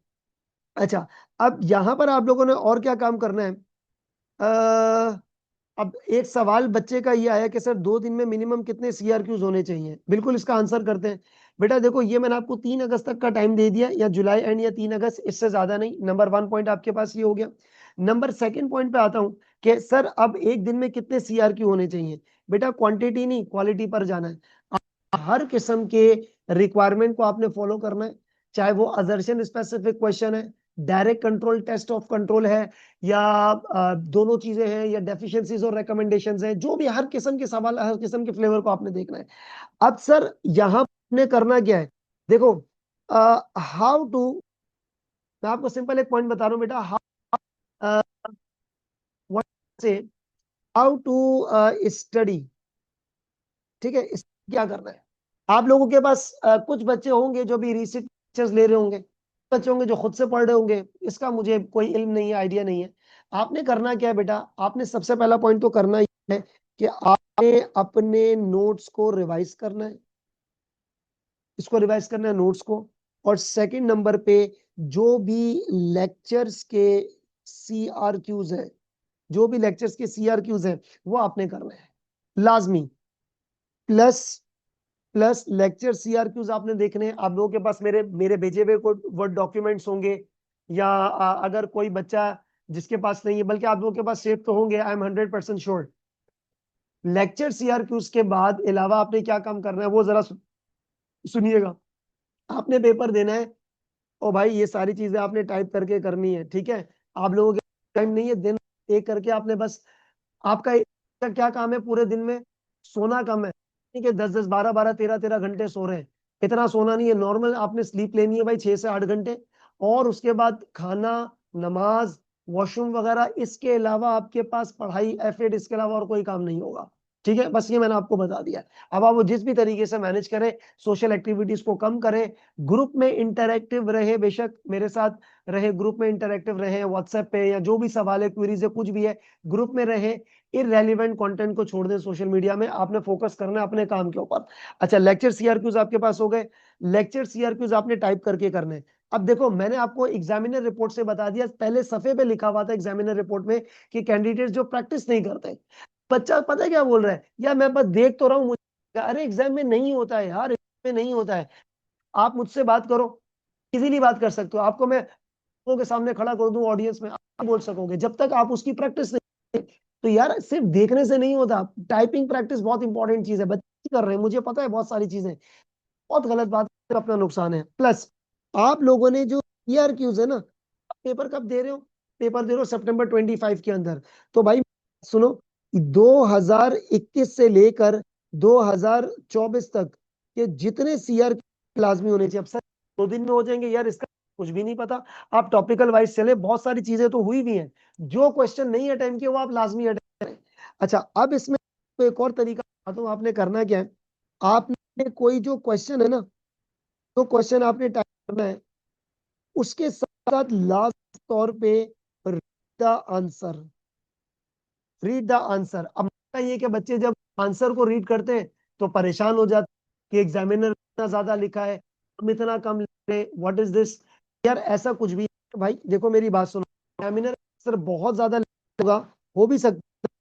अच्छा, अब यहां पर आप लोगों ने और क्या काम करना है? अब एक सवाल बच्चे का ये आया कि सर 2 दिन में मिनिमम कितने सीआरक्यूज होने चाहिए। बिल्कुल, इसका आंसर करते हैं। बेटा देखो, ये मैंने आपको 3 अगस्त तक का टाइम दे दिया, या जुलाई एंड या 3 अगस्त, इससे ज्यादा नहीं। नंबर 1 पॉइंट आपके पास ये हो गया। नंबर सेकंड पॉइंट पे आता हूं कि सर अब एक दिन में कितने सीआरक्यू होने चाहिए। बेटा क्वांटिटी नहीं, क्वालिटी पर जाना है। हर किस्म के रिक्वायरमेंट को आपने फॉलो करना है। चाहे वो असर्शन स्पेसिफिक क्वेश्चन है, direct control, test of control है, या दोनों चीजें हैं, या डेफिशिएंसीज और रिकमेंडेशंस हैं, जो भी हर किस्म के सवाल, हर किस्म के फ्लेवर को आपने देखना है। अब सर यहाँ आपने करना क्या है? देखो, हाउ टू मैं आपको सिंपल एक पॉइंट बता रहा हूँ बेटा। व्हाट से हाउ टू स्टडी। ठीक है, क्या करना है? आप लोगों के पास कुछ बच्चे होंगे जो भी रिसीट टीचर्स ले रहे होंगे, बच्चे होंगे जो खुद से पढ़ रहे होंगे। इसका मुझे कोई इल्म नहीं है, आइडिया नहीं है। आपने करना क्या है बेटा? आपने सबसे पहला पॉइंट तो करना ही है कि आपने अपने नोट्स को रिवाइज करना है। इसको रिवाइज करना है, नोट्स को। और सेकंड नंबर पे जो भी लेक्चर्स के सीआरक्यूज है, जो भी लेक्चर्स के सीआरक्यूज है, वो आपने करना है लाजमी। प्लस प्लस लेक्चर सीआरक्यूज आपने देखने हैं। आप लोगों के पास मेरे मेरे भेजे हुए कोई वर्ड डॉक्यूमेंट्स होंगे, या अगर कोई बच्चा जिसके पास नहीं है, बल्कि आप लोगों के पास सेव तो होंगे, आई एम 100% श्योर। लेक्चर सीआरक्यूज के बाद अलावा आपने क्या काम करना है वो जरा सुनिएगा। आपने पेपर देना है, ओ भाई ये सारी चीजें आपने टाइप करके करनी है। ठीक है, आप लोगों के टाइम नहीं है, दिन एक करके आपने बस, आपका क्या काम है पूरे दिन में? सोना कम है। ठीक है, 10 10 12 12 13 13 घंटे सो रहे हैं। इतना सोना नहीं है, नॉर्मल आपने स्लीप लेनी है भाई 6 से 8 घंटे। और उसके बाद खाना, नमाज, वॉशरूम वगैरह, इसके अलावा आपके पास पढ़ाई एफएड, इसके अलावा और कोई काम नहीं होगा। ठीक है, बस ये मैंने आपको बता दिया। अब आप वो जिस भी तरीके से मैनेज करें, सोशल एक्टिविटीज को कम करें, ग्रुप में इंटरेक्टिव रहे, बेशक मेरे साथ रहे, ग्रुप में इंटरेक्टिव रहे, व्हाट्सएप पे या जो भी सवाल है, क्वेरीज है, कुछ भी है, ग्रुप में रहे। इररेलेवेंट कंटेंट को छोड़ दें सोशल मीडिया में, आपने फोकस करना है अपने काम के ऊपर। अच्छा, लेक्चर सीआरक्यूज आपके पास हो गए। लेक्चर सीआरक्यूज आपने टाइप करके करने। अब देखो, मैंने आपको एग्जामिनर रिपोर्ट से बता दिया, पहले सफे पे लिखा हुआ था एग्जामिनर रिपोर्ट में कि कैंडिडेट जो प्रैक्टिस नहीं करते। बच्चा पता है क्या बोल रहा है, या मैं बस देख तो रहा हूँ, मुझे, अरे एग्जाम में नहीं होता है यार, एग्जाम में नहीं होता है। आप मुझसे बात करो, इजीली बात कर सकते हो, आपको मैं लोगों के सामने खड़ा कर दूं ऑडियंस में, आप बोल सकोगे, जब तक आप उसकी प्रैक्टिस नहीं। तो यार सिर्फ देखने से नहीं होता, टाइपिंग प्रैक्टिस बहुत इंपॉर्टेंट चीज है, बच्चे कर रहे हैं, मुझे पता है बहुत सारी चीजें, बहुत गलत बात है, अपना नुकसान है। प्लस आप लोगों ने जो ईआरक्यूज है ना, पेपर कब दे रहे हो, पेपर दे रहे हो September 25 के अंदर। तो भाई सुनो, 2021 से लेकर 2024 तक के जितने सीआर लाजमी होने चाहिए, अब सर 2 दिन में हो जाएंगे यार, इसका कुछ भी नहीं पता। आप टॉपिकल वाइज चले, बहुत सारी चीजें तो हुई भी हैं, जो क्वेश्चन नहीं अटेंड किए वो आप लाजमी अटेंड करें। अच्छा, अब इसमें तो एक और तरीका बताता हूं, आपने करना क्या है, आपने कोई जो क्वेश्चन है ना, जो क्वेश्चन आपने टाइप करना है, उसके साथ साथ लास्ट तौर पे read the answer, read the answer. अब होता ये कि बच्चे जब आंसर को रीड करते हैं तो परेशान हो जाते हैं कि एग्जामिनर इतना ज्यादा लिखा है, हम इतना कम लिख रहे, व्हाट इज दिस। यार ऐसा कुछ भी है। भाई देखो मेरी बात सुनो, एग्जामिनर आंसर बहुत ज्यादा होगा, हो भी सकता है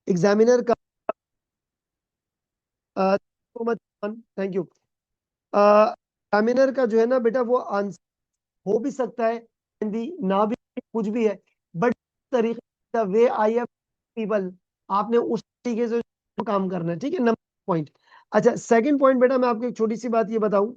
एग्जामिनर का, थैंक यू, एग्जामिनर का जो है ना बेटा, वो आंसर हो भी सकता है, हिंदी ना भी, कुछ भी है, बट तरीके वे आई हैव पीपल, आपने उस तरीके से काम करना है। ठीक है, नंबर पॉइंट। अच्छा, सेकंड पॉइंट बेटा, मैं आपको एक छोटी सी बात ये बताऊं,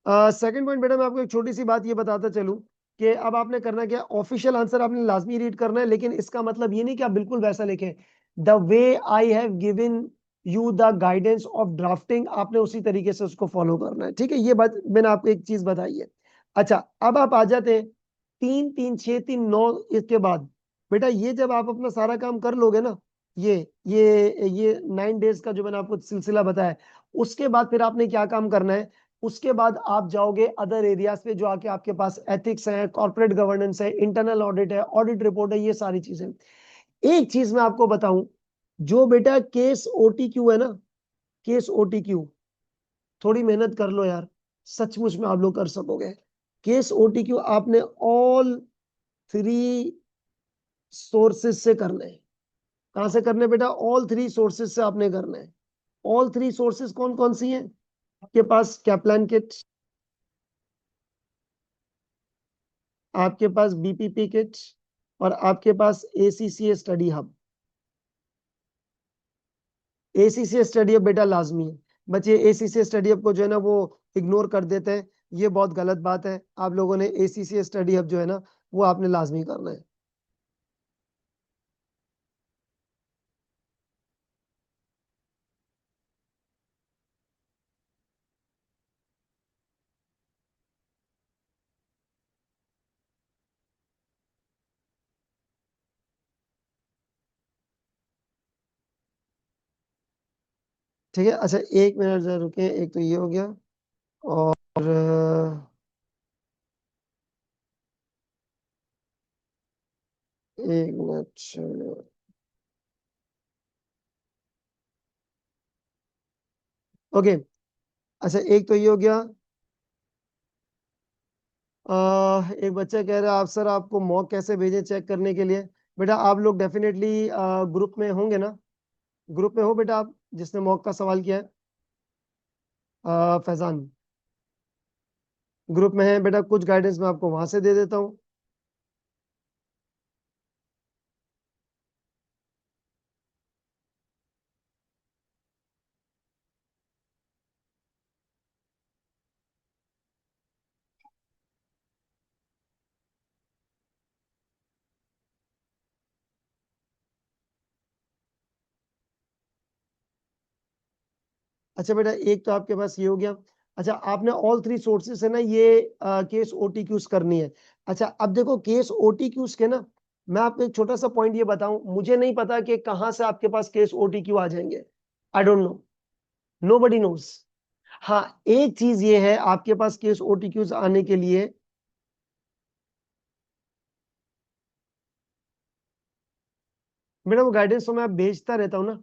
सेकंड पॉइंट बेटा, मैं आपको एक छोटी सी बात ये बताता चलूं कि अब आपने करना क्या, ऑफिशियल आंसर आपने लाजमी रीड करना है, लेकिन इसका मतलब ये नहीं कि आप बिल्कुल वैसा लिखें। The way I have given you the guidance of drafting, आपने उसी तरीके से उसको फॉलो करना है। ठीक है, ये बात मैंने आपको एक चीज बताई है। अच्छा, अब आप आ जाते हैं 3 3 6 3 9, इसके बाद बेटा ये जब आप अपना सारा काम कर लोगे ना, ये ये 9 डेज का जो मैंने आपको सिलसिला बताया, उसके बाद फिर आपने क्या काम करना है, उसके बाद आप जाओगे अदर एरियाज पे, जो आके आपके पास एथिक्स है, कॉर्पोरेट गवर्नेंस है, इंटरनल ऑडिट है, ऑडिट रिपोर्ट है, ये सारी चीजें। एक चीज मैं आपको बताऊं, जो बेटा केस ओटीक्यू है ना, केस ओटीक्यू, थोड़ी मेहनत कर लो यार, सचमुच में आप लोग कर सकोगे। केस ओटीक्यू आपने ऑल 3 सोर्सेस से करना है। कहां से करने बेटा, ऑल 3 सोर्सेस से आपने करना है। ऑल 3 सोर्सेस कौन कौन सी हैं, आपके पास कैपलान किट, आपके पास बीपीपी किट, और आपके पास ACCA study hub. ACCA study hub बेटा लाजमी है। बच्चे एसीसीए स्टडी हब को जो है ना वो इग्नोर कर देते हैं, ये बहुत गलत बात है। आप लोगों ने एसीसीए स्टडी हब जो है ना, वो आपने लाजमी करना है। ठीक है, अच्छा 1 मिनट जरा रुके, एक तो ये हो गया, और एक मिनट, ओके। अच्छा, एक तो ये हो गया। एक बच्चा कह रहा है, आप सर आपको मॉक कैसे भेजें चेक करने के लिए। बेटा आप लोग डेफिनेटली ग्रुप में होंगे ना, ग्रुप में हो बेटा आप, जिसने मॉक का सवाल किया है, फैजान, ग्रुप में है बेटा, कुछ गाइडेंस मैं आपको वहां से दे देता हूँ। अच्छा बेटा, एक तो आपके पास ये हो गया। अच्छा, आपने ऑल थ्री सोर्सेस से ना ये केस ओटीक्यूज करनी है। अच्छा, अब देखो केस ओटीक्यूज के ना, मैं आपको एक छोटा सा पॉइंट ये बताऊं, मुझे नहीं पता कि कहां से आपके पास केस ओटीक्यू आ जाएंगे। I don't know, nobody knows. हाँ, एक चीज ये है, आपके पास केस ओटीक्यूज आने के लिए बेटा वो गाइडेंस तो मैं भेजता रहता हूँ ना,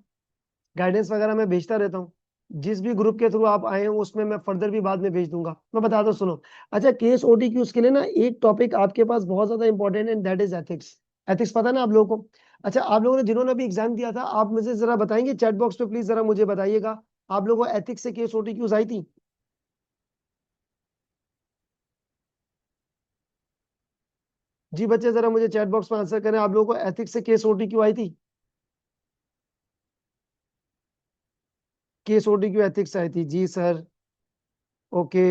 गाइडेंस वगैरह मैं भेजता रहता हूँ। जिस भी ग्रुप के थ्रू आप आए हो उसमें मैं फर्दर भी बाद में भेज दूंगा। मैं बता दो, सुनो। अच्छा, केस ओटीक्यूज के लिए ना एक टॉपिक आपके पास बहुत ज्यादा इंपॉर्टेंट है, दैट इज एथिक्स। एथिक्स पता है ना आप लोगों को? अच्छा, आप लोगों ने जिन्होंने अभी एग्जाम दिया था, आप मुझे जरा बताएंगे चैट बॉक्स पे, प्लीज जरा मुझे बताइएगा, आप लोगों को एथिक्स से केस ओटीक्यूज आई थी? जी बच्चे, जरा मुझे चैट बॉक्स में आंसर करें, आप लोगों को एथिक्स से केस ओटीक्यू आई थी? केस ओटीक्यू एथिक्स आई थी, जी सर। ओके,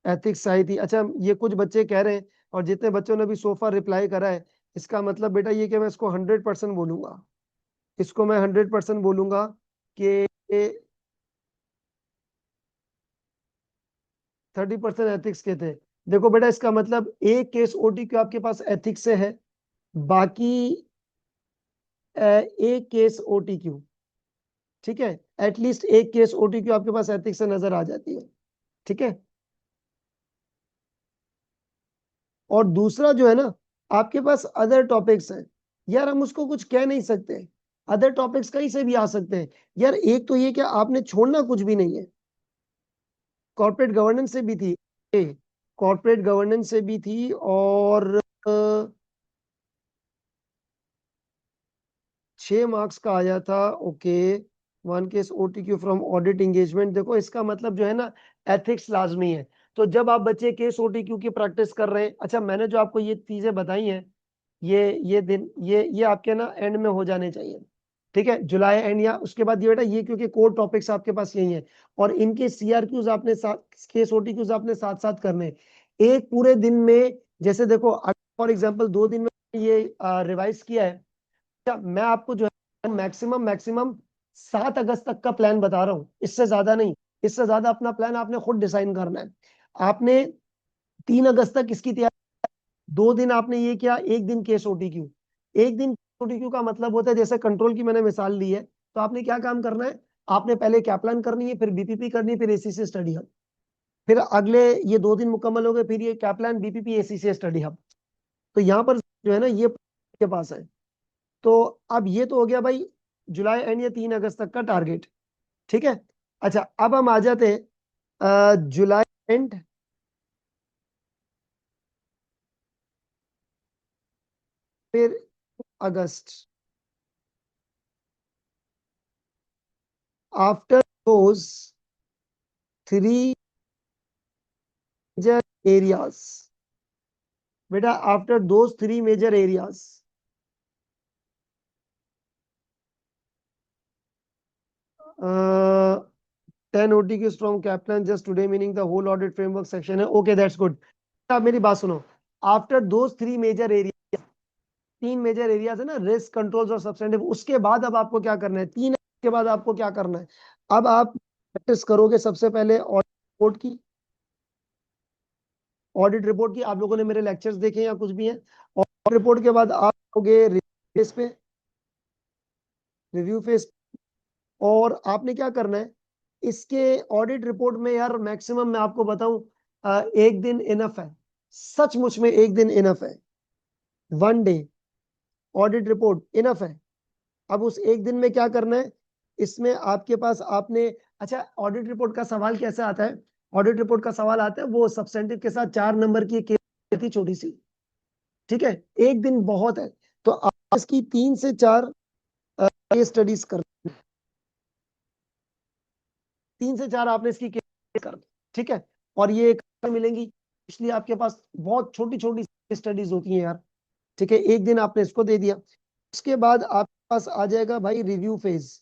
एथिक्स आई थी। अच्छा, ये कुछ बच्चे कह रहे हैं, और जितने बच्चों ने भी सोफा रिप्लाई करा है, इसका मतलब बेटा ये कि मैं इसको 100% बोलूंगा, इसको मैं 100% बोलूंगा कि 30% एथिक्स के थे। देखो बेटा, इसका मतलब एक केस ओटीक्यू आपके पास एथिक्स से है, बाकी एक केस ओटीक्यू, ठीक है, एटलीस्ट एक केस ओटीक्यू आपके पास एथिक्स से नजर आ जाती है। ठीक है, और दूसरा जो है ना, आपके पास अदर टॉपिक्स हैं। यार हम उसको कुछ कह नहीं सकते, अदर टॉपिक्स कहीं से भी आ सकते हैं। यार एक तो ये क्या, आपने छोड़ना कुछ भी नहीं है। कॉर्पोरेट गवर्नेंस से भी थी, कॉर्पोरेट गवर्नेंस से भी थी, और 6 मार्क्स का आया था। Okay, one case OTQ from audit engagement. देखो इसका मतलब जो है ना, एथिक्स लाजमी है। तो जब आप बच्चे केस ओटीक्यू की प्रैक्टिस कर रहे हैं, अच्छा मैंने जो आपको ये चीजें बताई हैं, ये दिन ये आपके ना एंड में हो जाने चाहिए। ठीक है, जुलाई एंड, या उसके बाद ये बेटा, ये क्योंकि कोर टॉपिक्स आपके पास यही है, और इनके सीआरक्यूज आपने साथ, केस ओटीक्यूज आपने साथ साथ करने हैं। एक पूरे दिन में, जैसे देखो फॉर एग्जांपल 2 दिन में ये रिवाइज किया है। अच्छा, मैं आपको जो है मैक्सिमम मैक्सिमम 7 अगस्त तक का प्लान बता रहा हूँ, इससे ज्यादा नहीं। इससे ज्यादा अपना प्लान आपने खुद डिसाइड करना है। आपने 3 अगस्त तक इसकी तैयारी, 2 दिन आपने ये किया, एक दिन केस ओटीक्यू। एक दिन ओटीक्यू का मतलब होता है, जैसे कंट्रोल की मैंने मिसाल ली है, तो आपने क्या काम करना है, आपने पहले क्या प्लान करनी है, फिर बीपीपी करनी है, फिर एसीसी स्टडी हब। फिर अगले ये 2 दिन मुकम्मल हो गए, फिर ये क्या plan, BPP ACC study hub. तो यहाँ पर जो है ना, ये के पास है। तो अब ये तो हो गया भाई, जुलाई एंड या 3 अगस्त तक का टारगेट। ठीक है। अच्छा, अब हम आ जाते हैं जुलाई एंड, फिर अगस्त। आफ्टर दोज 3 मेजर एरियाज, बेटा after those 3 major areas, 10 OTQs from captain just today meaning the whole audit framework section है। Okay, that's good. आप मेरी बात सुनो, after those 3 major area, 3 major areas है ना, रिस्क, कंट्रोल्स और सब्सटेंटिव, उसके बाद अब आपको क्या करना है, 3 के बाद आपको क्या करना है? अब आप प्रैक्टिस करोगे सबसे पहले ऑडिट रिपोर्ट की। ऑडिट रिपोर्ट की, आप लोगों ने मेरे लेक्चर्स देखे या कुछ भी है? ऑडिट रिपोर्ट के बाद आप आओगे रिव्यू फेज पे, रिव्यू फेज। और आपने क्या करना है, इसके ऑडिट रिपोर्ट में यार मैक्सिमम मैं आपको बताऊं, एक दिन इनफ है, सचमुच में एक दिन इनफ है, 1 डे ऑडिट रिपोर्ट इनफ है। अब उस एक दिन में क्या करना है, इसमें आपके पास आपने, अच्छा ऑडिट रिपोर्ट का सवाल कैसे आता है? ऑडिट रिपोर्ट का सवाल आता है, वो सब्सटेंटिव के साथ 4 नंबर की एक केस थी छोटी सी। ठीक है, एक दिन बहुत है, तो आप इसकी 3 से 4 केस स्टडीज कर, 3 से 4 आपने इसकी केस कर, ठीक है। और ये एक मिलेंगी, इसलिए आपके पास बहुत छोटी छोटी स्टडीज होती हैं यार। ठीक है, एक दिन आपने इसको दे दिया, उसके बाद आपके पास आ जाएगा भाई रिव्यू फेज।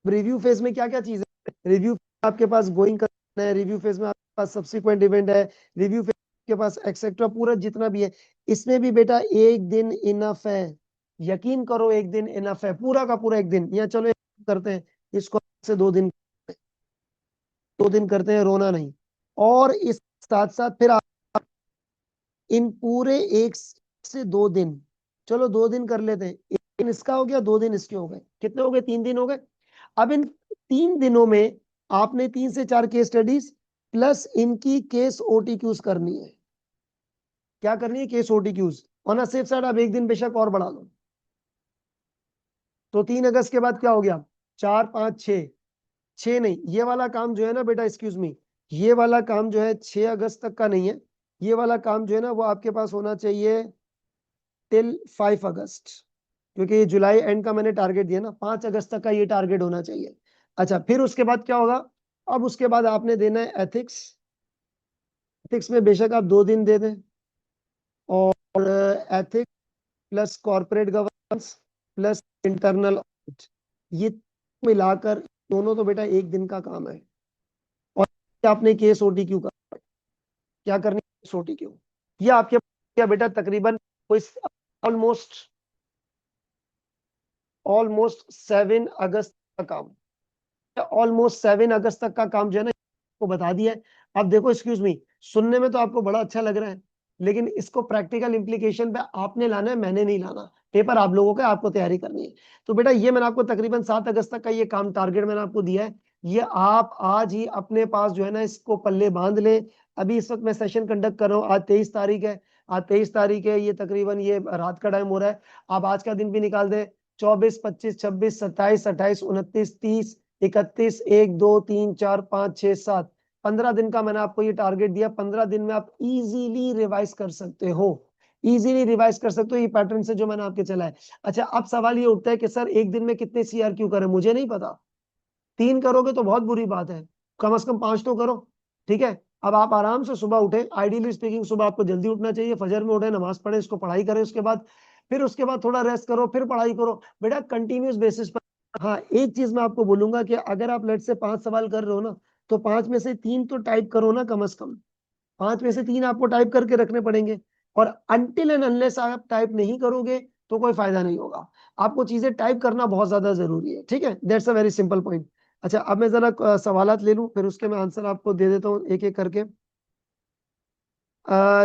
रिव्यू फेज में क्या क्या चीज है? रिव्यू आपके पास गोइंग करना है, रिव्यू फेज में आपके पास सब्सिक्वेंट इवेंट है, रिव्यू फेज के पास एक्सेट्रा पूरा जितना भी है। इसमें भी बेटा एक दिन इनफ है, यकीन करो एक दिन इनफ है, पूरा का पूरा एक दिन। या चलो एक करते हैं इसको, से 2 दिन, 2 दिन करते हैं, रोना नहीं। और इस साथ साथ फिर आप इन पूरे 1 से 2 दिन, चलो 2 दिन कर लेते हैं, 1 दिन इसका हो गया, 2 दिन इसके हो गए, कितने हो गए, 3 दिन हो गए। अब इन 3 दिनों में आपने 3 से 4 केस स्टडीज प्लस इनकी केस ओटीक्यूज करनी है। क्या करनी है, case OTQs. On a safe side आप एक दिन बेशक और बढ़ा लो। तो 3 अगस्त के बाद क्या हो गया, 4, 5, 6, 6 नहीं, ये वाला काम जो है ना बेटा, एक्सक्यूज मी, ये वाला काम जो है 6 अगस्त तक का नहीं है। ये वाला काम जो है ना वो आपके पास होना चाहिए टिल 5 अगस्त, क्योंकि ये जुलाई एंड का मैंने टारगेट दिया ना, 5 अगस्त तक का ये टारगेट होना चाहिए। अच्छा, फिर उसके बाद क्या होगा, अब उसके बाद आपने देना है एथिक्स। एथिक्स में बेशक आप 2 दिन दे दें, और ethics plus corporate governance plus internal audit, ये मिलाकर दोनों तो बेटा एक दिन का काम है। और आपने केस ओटीक्यू का क्या करनी है, केस ओटीक्यू। ये आपके क्या बेटा तकरीबन कोई ऑलमोस्ट ऑलमोस्ट 7 अगस्त का काम, ऑलमोस्ट 7 अगस्त तक का काम जो है ना आपको बता दिया है। अब देखो, एक्सक्यूज मी, सुनने में तो आपको बड़ा अच्छा लग रहा है, लेकिन इसको प्रैक्टिकल इंप्लीकेशन पे आपने लाना है, मैंने नहीं लाना। पेपर आप लोगों का, आपको तैयारी करनी है। तो बेटा ये मैंने आपको तकरीबन 7 अगस्त तक का ये काम टारगेट मैंने आपको दिया है। ये आप आज ही अपने पास जो है ना इसको पल्ले बांध ले। अभी इस वक्त मैं सेशन कंडक्ट कर रहा हूँ, आज 23 तारीख है। आज 23 तारीख है, ये तकरीबन ये रात का टाइम हो रहा है। आप आज का दिन भी निकाल दे, 24, 25, 26, 27, 28, 29, 30, 31, 1, 2, 3, 4, 5, 6, 7, 15 दिन का मैंने आपको ये टारगेट दिया। 15 दिन में आप इजीली रिवाइज कर सकते हो, इजीली रिवाइज कर सकते हो ये पैटर्न से जो मैंने आपके चला है। अच्छा, अब सवाल ये उठता है कि सर एक दिन में कितने सीआर क्यों करें, मुझे नहीं पता। 3 करोगे तो बहुत बुरी बात है, कम से कम 5 तो करो। ठीक है, अब आप आराम से सुबह उठे, आइडियली स्पीकिंग सुबह आपको जल्दी उठना चाहिए, फजर में उठे, नमाज पढ़े, इसको पढ़ाई करें, उसके बाद फिर उसके बाद थोड़ा रेस्ट करो, फिर पढ़ाई करो बेटा, कंटिन्यूस बेसिस पर। हाँ, एक चीज मैं आपको बोलूंगा कि अगर आप लेट से 5 सवाल कर रहे हो ना, तो 5 में से 3 तो टाइप करो ना कम से कम। 5 में से 3 आपको टाइप करके रखने पड़ेंगे। और अनटिल एंड अनलेस आप टाइप नहीं करोगे तो कोई फायदा नहीं होगा। आपको चीजें टाइप करना बहुत ज्यादा जरूरी है, ठीक है, that's a very simple point. अच्छा, अब मैं जरा सवालात ले लूं, फिर उसके मैं आंसर आपको दे देता हूँ एक एक करके।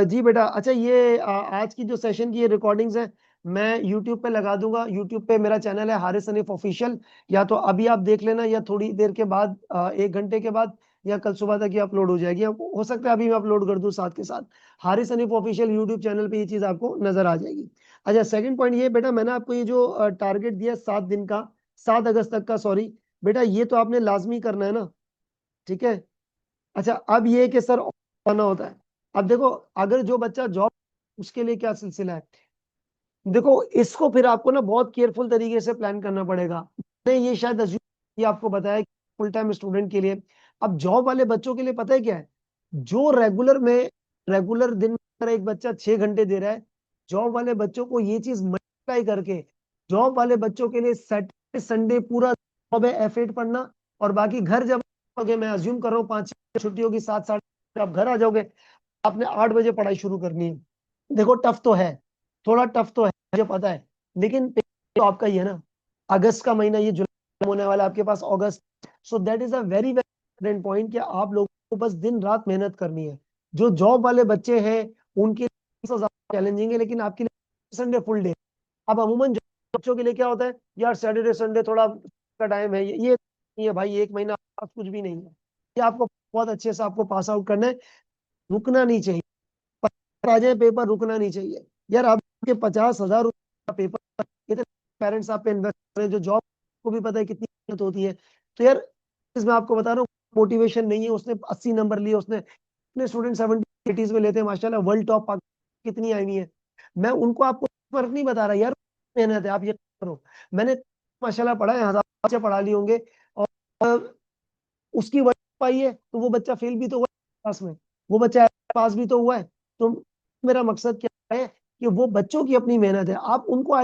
जी बेटा, अच्छा ये आज की जो सेशन की ये रिकॉर्डिंग्स है, मैं YouTube पे लगा दूंगा। YouTube पे मेरा चैनल है हारिस हनीफ ऑफिशियल, या तो अभी आप देख लेना या थोड़ी देर के बाद, 1 घंटे के बाद, या कल सुबह तक ये अपलोड हो जाएगी। हो सकता है अभी मैं अपलोड कर दूं साथ के साथ। Haris Hanif official YouTube channel पे ये चीज आपको नजर आ जाएगी। अच्छा, सेकंड पॉइंट ये बेटा, मैंने आपको ये जो टारगेट दिया 7 दिन का, 7 अगस्त तक का, सॉरी बेटा, ये तो आपने लाजमी करना है ना, ठीक है। अच्छा, अब ये कि सर करना होता है। अब देखो, अगर जो बच्चा जॉब, उसके लिए क्या सिलसिला है, देखो इसको फिर आपको ना बहुत केयरफुल तरीके से प्लान करना पड़ेगा। मैंने ये शायद ये आपको बताया फुल टाइम स्टूडेंट के लिए। अब जॉब वाले बच्चों के लिए पता है क्या है, जो रेगुलर दिन में अगर एक बच्चा 6 घंटे दे रहा है, जॉब वाले बच्चों को ये चीज मल्टीप्लाई करके, जॉब वाले बच्चों के लिए सैटरडे संडे पूरा जॉब है, एफ8 पढ़ना, और बाकी घर जब आओगे, मैं अज्यूम कर रहा हूँ 5 छुट्टी होगी, 7 साढ़े आप घर आ जाओगे, आपने 8 बजे पढ़ाई शुरू करनी है। देखो टफ तो है, थोड़ा टफ तो है मुझे पता है, लेकिन तो आपका ही है ना। अगस्त का महीना, ये जुलाई होने वाला है आपके पास, अगस्त। So that is a very very important point कि आप लोगों को बस दिन रात मेहनत करनी है। जो जॉब वाले बच्चे हैं उनके लिए चैलेंजिंग है, लेकिन आपके लिए संडे फुल डे। अब अमूमन बच्चों के लिए क्या होता है, यार सैटरडे संडे थोड़ा का टाइम है, ये नहीं है भाई, 1 महीना कुछ भी नहीं है। ये आपको बहुत अच्छे से आपको पास आउट करना है, रुकना नहीं चाहिए। आ जाए पेपर, रुकना नहीं चाहिए। यार आपके 50,000 रुपये का पेपर, इतने पेरेंट्स आप पे इन्वेस्ट कर रहे हैं, जो जॉब को भी पता है कितनी मेहनत होती है। तो यार इसमें आपको बता रहा हूँ, मोटिवेशन नहीं है, उसने 80 नंबर लिए, उसने इतने स्टूडेंट 70 80 में लेते हैं माशाल्लाह, वर्ल्ड टॉप कितनी आई हुई है। मैं उनको आपको फर्क नहीं बता रहा यार, मेहनत है, आप ये करो। मैंने माशाल्लाह पढ़ा है, 1000 बच्चे पढ़ा लिए होंगे, और उसकी वर्ड पाई है, तो वो बच्चा फेल भी तो हुआ क्लास में, वो बच्चा पास भी तो हुआ है। तो मेरा मकसद क्या है कि वो बच्चों की अपनी मेहनत है, आप उनको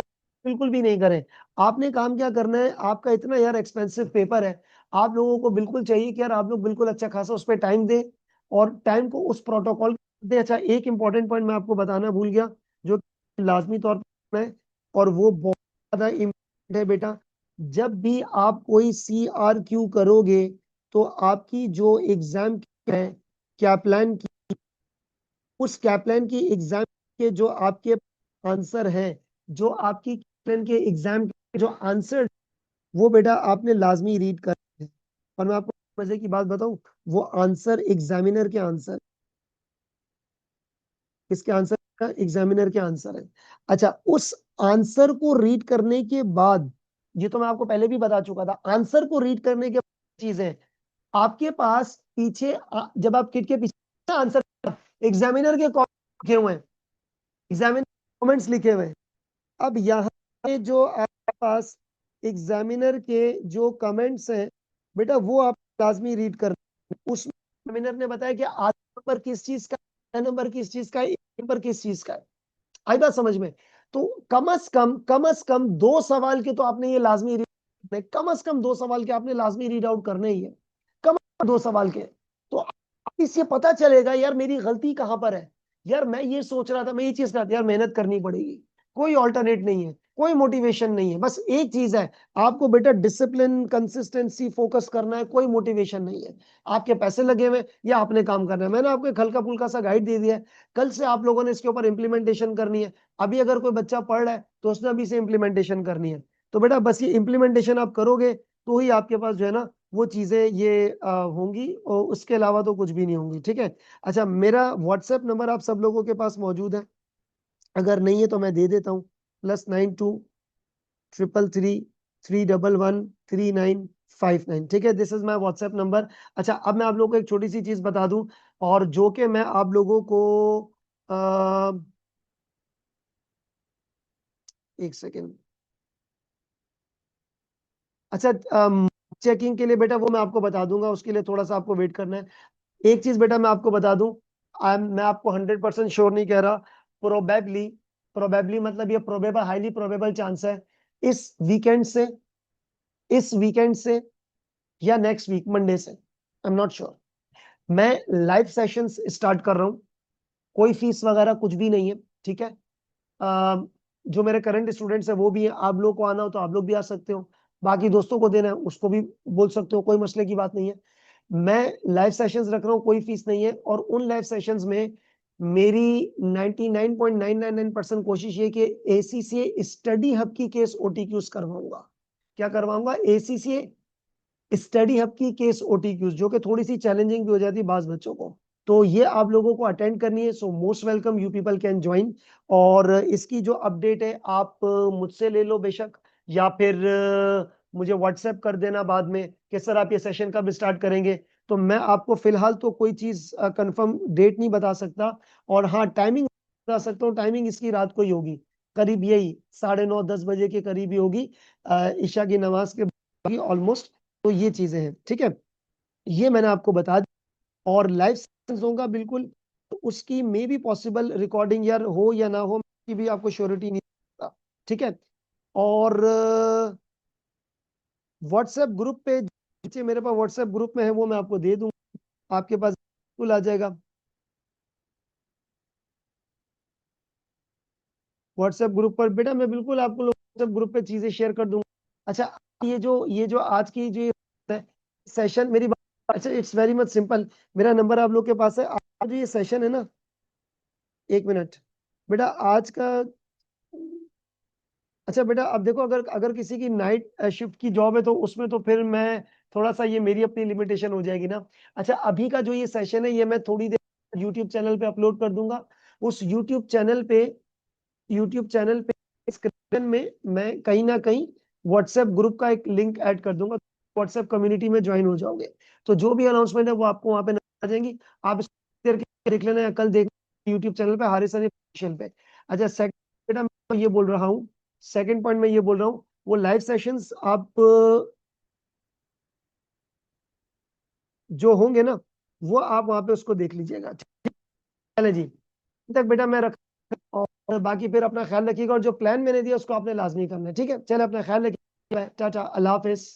बिल्कुल भी नहीं करें। आपने काम क्या करना है, आपका इतना यार एक्सपेंसिव पेपर है, आप लोगों को बिल्कुल चाहिए कि यार आप लोग बिल्कुल अच्छा खासा उस पर टाइम दें, और टाइम को उस प्रोटोकॉल दे। अच्छा, एक इंपॉर्टेंट पॉइंट मैं आपको बताना भूल गया, जो लाजमी तौर पर है, और वो ज्यादा इम्पोर्टेंट है बेटा, जब भी आप कोई CRQ करोगे तो आपकी जो एग्जाम है कैपलान की, उस कैपलान की एग्जाम के जो आपके आंसर है, जो आपकी कैपलान के एग्जाम के जो आंसर, वो बेटा आपने लाजमी रीड करना है। और मैं आपको मजे की बात बताऊं, वो आंसर एग्जामिनर के आंसर, किसके आंसर का, एग्जामिनर के आंसर है। अच्छा, उस आंसर को रीड करने के बाद, ये तो मैं आपको पहले भी बता चुका था, आंसर को रीड करने के बाद चीजें आपके पास पीछे जब आप किट के पीछे आंसर, एग्जामिनर के कमेंट्स लिखे हुए हैं, एग्जामिनर कमेंट्स लिखे हुए हैं। अब यहाँ पे जो आपके पास एग्जामिनर के जो कमेंट्स हैं बेटा, वो आप लाजमी रीड कर, उसमें एग्जामिनर ने बताया कि आधा नंबर किस चीज का, आधा नंबर किस चीज का है, एक नंबर किस चीज का है। आई बात समझ में? तो कम अज कम 2 सवाल के तो आपने ये लाजमी रीड, कम अज कम 2 सवाल के आपने लाजमी रीड आउट करने ही है, कम अज कम 2 सवाल के। तो इससे पता चलेगा यार मेरी गलती कहां पर है, यार मैं ये सोच रहा था, मैं ये चीज कर, यार मेहनत करनी पड़ेगी, कोई ऑल्टरनेट नहीं है, कोई मोटिवेशन नहीं है, बस एक चीज है, आपको बेटा डिसिप्लिन, कंसिस्टेंसी, फोकस करना है, कोई मोटिवेशन नहीं है। आपके पैसे लगे हुए हैं या आपने काम करना है, मैंने आपको एक हल्का फुल्का सा गाइड दे दिया है, कल से आप लोगों ने इसके ऊपर इंप्लीमेंटेशन करनी है। अभी अगर कोई बच्चा पढ़ रहा है तो उसने अभी से इंप्लीमेंटेशन करनी है। तो बेटा बस ये इंप्लीमेंटेशन आप करोगे तो ही आपके पास जो है ना वो चीजें ये होंगी, और उसके अलावा तो कुछ भी नहीं होंगी, ठीक है। अच्छा, मेरा व्हाट्सएप नंबर आप सब लोगों के पास मौजूद है, अगर नहीं है तो मैं दे देता हूँ, +92 333 111 3959, ठीक है, this is my WhatsApp number. अच्छा, अब मैं आप लोगों को एक छोटी सी चीज बता दूं, और जो कि मैं आप लोगों को आ, एक सेकेंड, अच्छा, चेकिंग के लिए बेटा वो मैं आपको बता दूंगा, उसके लिए थोड़ा सा आपको वेट करना है। एक चीज बेटा मैं आपको बता दूं, मैं आपको 100% श्योर नहीं कह रहा, प्रोबेबली, प्रोबेबली मतलब ये प्रोबेबल, हाईली प्रोबेबल चांस है, इस वीकेंड से, इस वीकेंड से या नेक्स्ट वीक मंडे से, आई एम नॉट श्योर, मैं लाइव सेशंस स्टार्ट कर रहा हूँ, कोई फीस वगैरह कुछ भी नहीं है, ठीक है। जो मेरे करंट स्टूडेंट्स है वो भी है, आप लोग को आना हो तो आप लोग भी आ सकते हो, बाकी दोस्तों को देना है उसको भी बोल सकते हो, कोई मसले की बात नहीं है। मैं लाइव सेशंस रख रहा हूँ, कोई फीस नहीं है, और उन लाइव सेशंस में मेरी 99.999% कोशिश ये कि ACCA स्टडी हब की केस OTQs करवाऊंगा। क्या करवाऊंगा? ACCA स्टडी हब की केस OTQs, जो कि थोड़ी सी चैलेंजिंग भी हो जाती है बाज बच्चों को, तो ये आप लोगों को अटेंड करनी है। So most welcome, you people can join. और इसकी जो अपडेट है आप मुझसे ले लो बेशक, या फिर मुझे व्हाट्सएप कर देना बाद में कि सर आप ये सेशन कब स्टार्ट करेंगे। तो मैं आपको फिलहाल तो कोई चीज कंफर्म डेट नहीं बता सकता, और हाँ टाइमिंग बता सकता हूँ, टाइमिंग इसकी रात को ही होगी, करीब यही 9:30-10 बजे के करीब ही होगी, ईशा की नमाज के बाद ऑलमोस्ट। तो ये चीजें हैं, ठीक है, ये मैंने आपको बता दी। और लाइव सेशंस होगा बिल्कुल, तो उसकी मे भी पॉसिबल रिकॉर्डिंग यार हो या ना हो, की भी आपको श्योरिटी नहीं होता, ठीक है। और व्हाट्सएप ग्रुप पे, नीचे मेरे पास व्हाट्सएप ग्रुप में है, वो मैं आपको दे दूंगा, आपके पास बिल्कुल आ जाएगा व्हाट्सएप ग्रुप पर, बेटा मैं बिल्कुल आपको व्हाट्सएप ग्रुप पे चीजें शेयर कर दूंगा। अच्छा, ये जो आज की जो सेशन मेरी अच्छा, इट्स वेरी मच सिंपल, मेरा नंबर आप लोग के पास है, आज ये सेशन है ना, एक मिनट बेटा, आज का, अच्छा बेटा अब देखो, अगर अगर किसी की नाइट शिफ्ट की जॉब है तो उसमें तो फिर मैं थोड़ा सा, ये मेरी अपनी लिमिटेशन हो जाएगी ना। अच्छा, अभी का जो ये सेशन है ये मैं थोड़ी देर यूट्यूब चैनल पे अपलोड कर दूंगा, उस यूट्यूब चैनल पे डिस्क्रिप्शन में मैं कहीं ना कहीं व्हाट्सएप ग्रुप का एक लिंक ऐड कर दूंगा, व्हाट्सएप कम्युनिटी में ज्वाइन हो जाओगे, तो जो भी अनाउंसमेंट है वो आपको वहां पे नजर आ जाएंगी, आप इसको देर के देख लेना या कल देख यूट्यूब चैनल पे हारिस हनी ऑफिशियल पे। अच्छा, सेकंड बेटा मैं ये बोल रहा हूँ, सेकंड पॉइंट में ये बोल रहा हूँ, वो लाइव सेशंस आप जो होंगे ना, वो आप वहां पे उसको देख लीजिएगा, चले जी, तक बेटा मैं रख, और बाकी फिर अपना ख्याल रखिएगा, और जो प्लान मैंने दिया उसको आपने लाजमी करना है, ठीक है, चले अपना ख्याल रखिएगा, टाटा, अल्लाह हाफिज।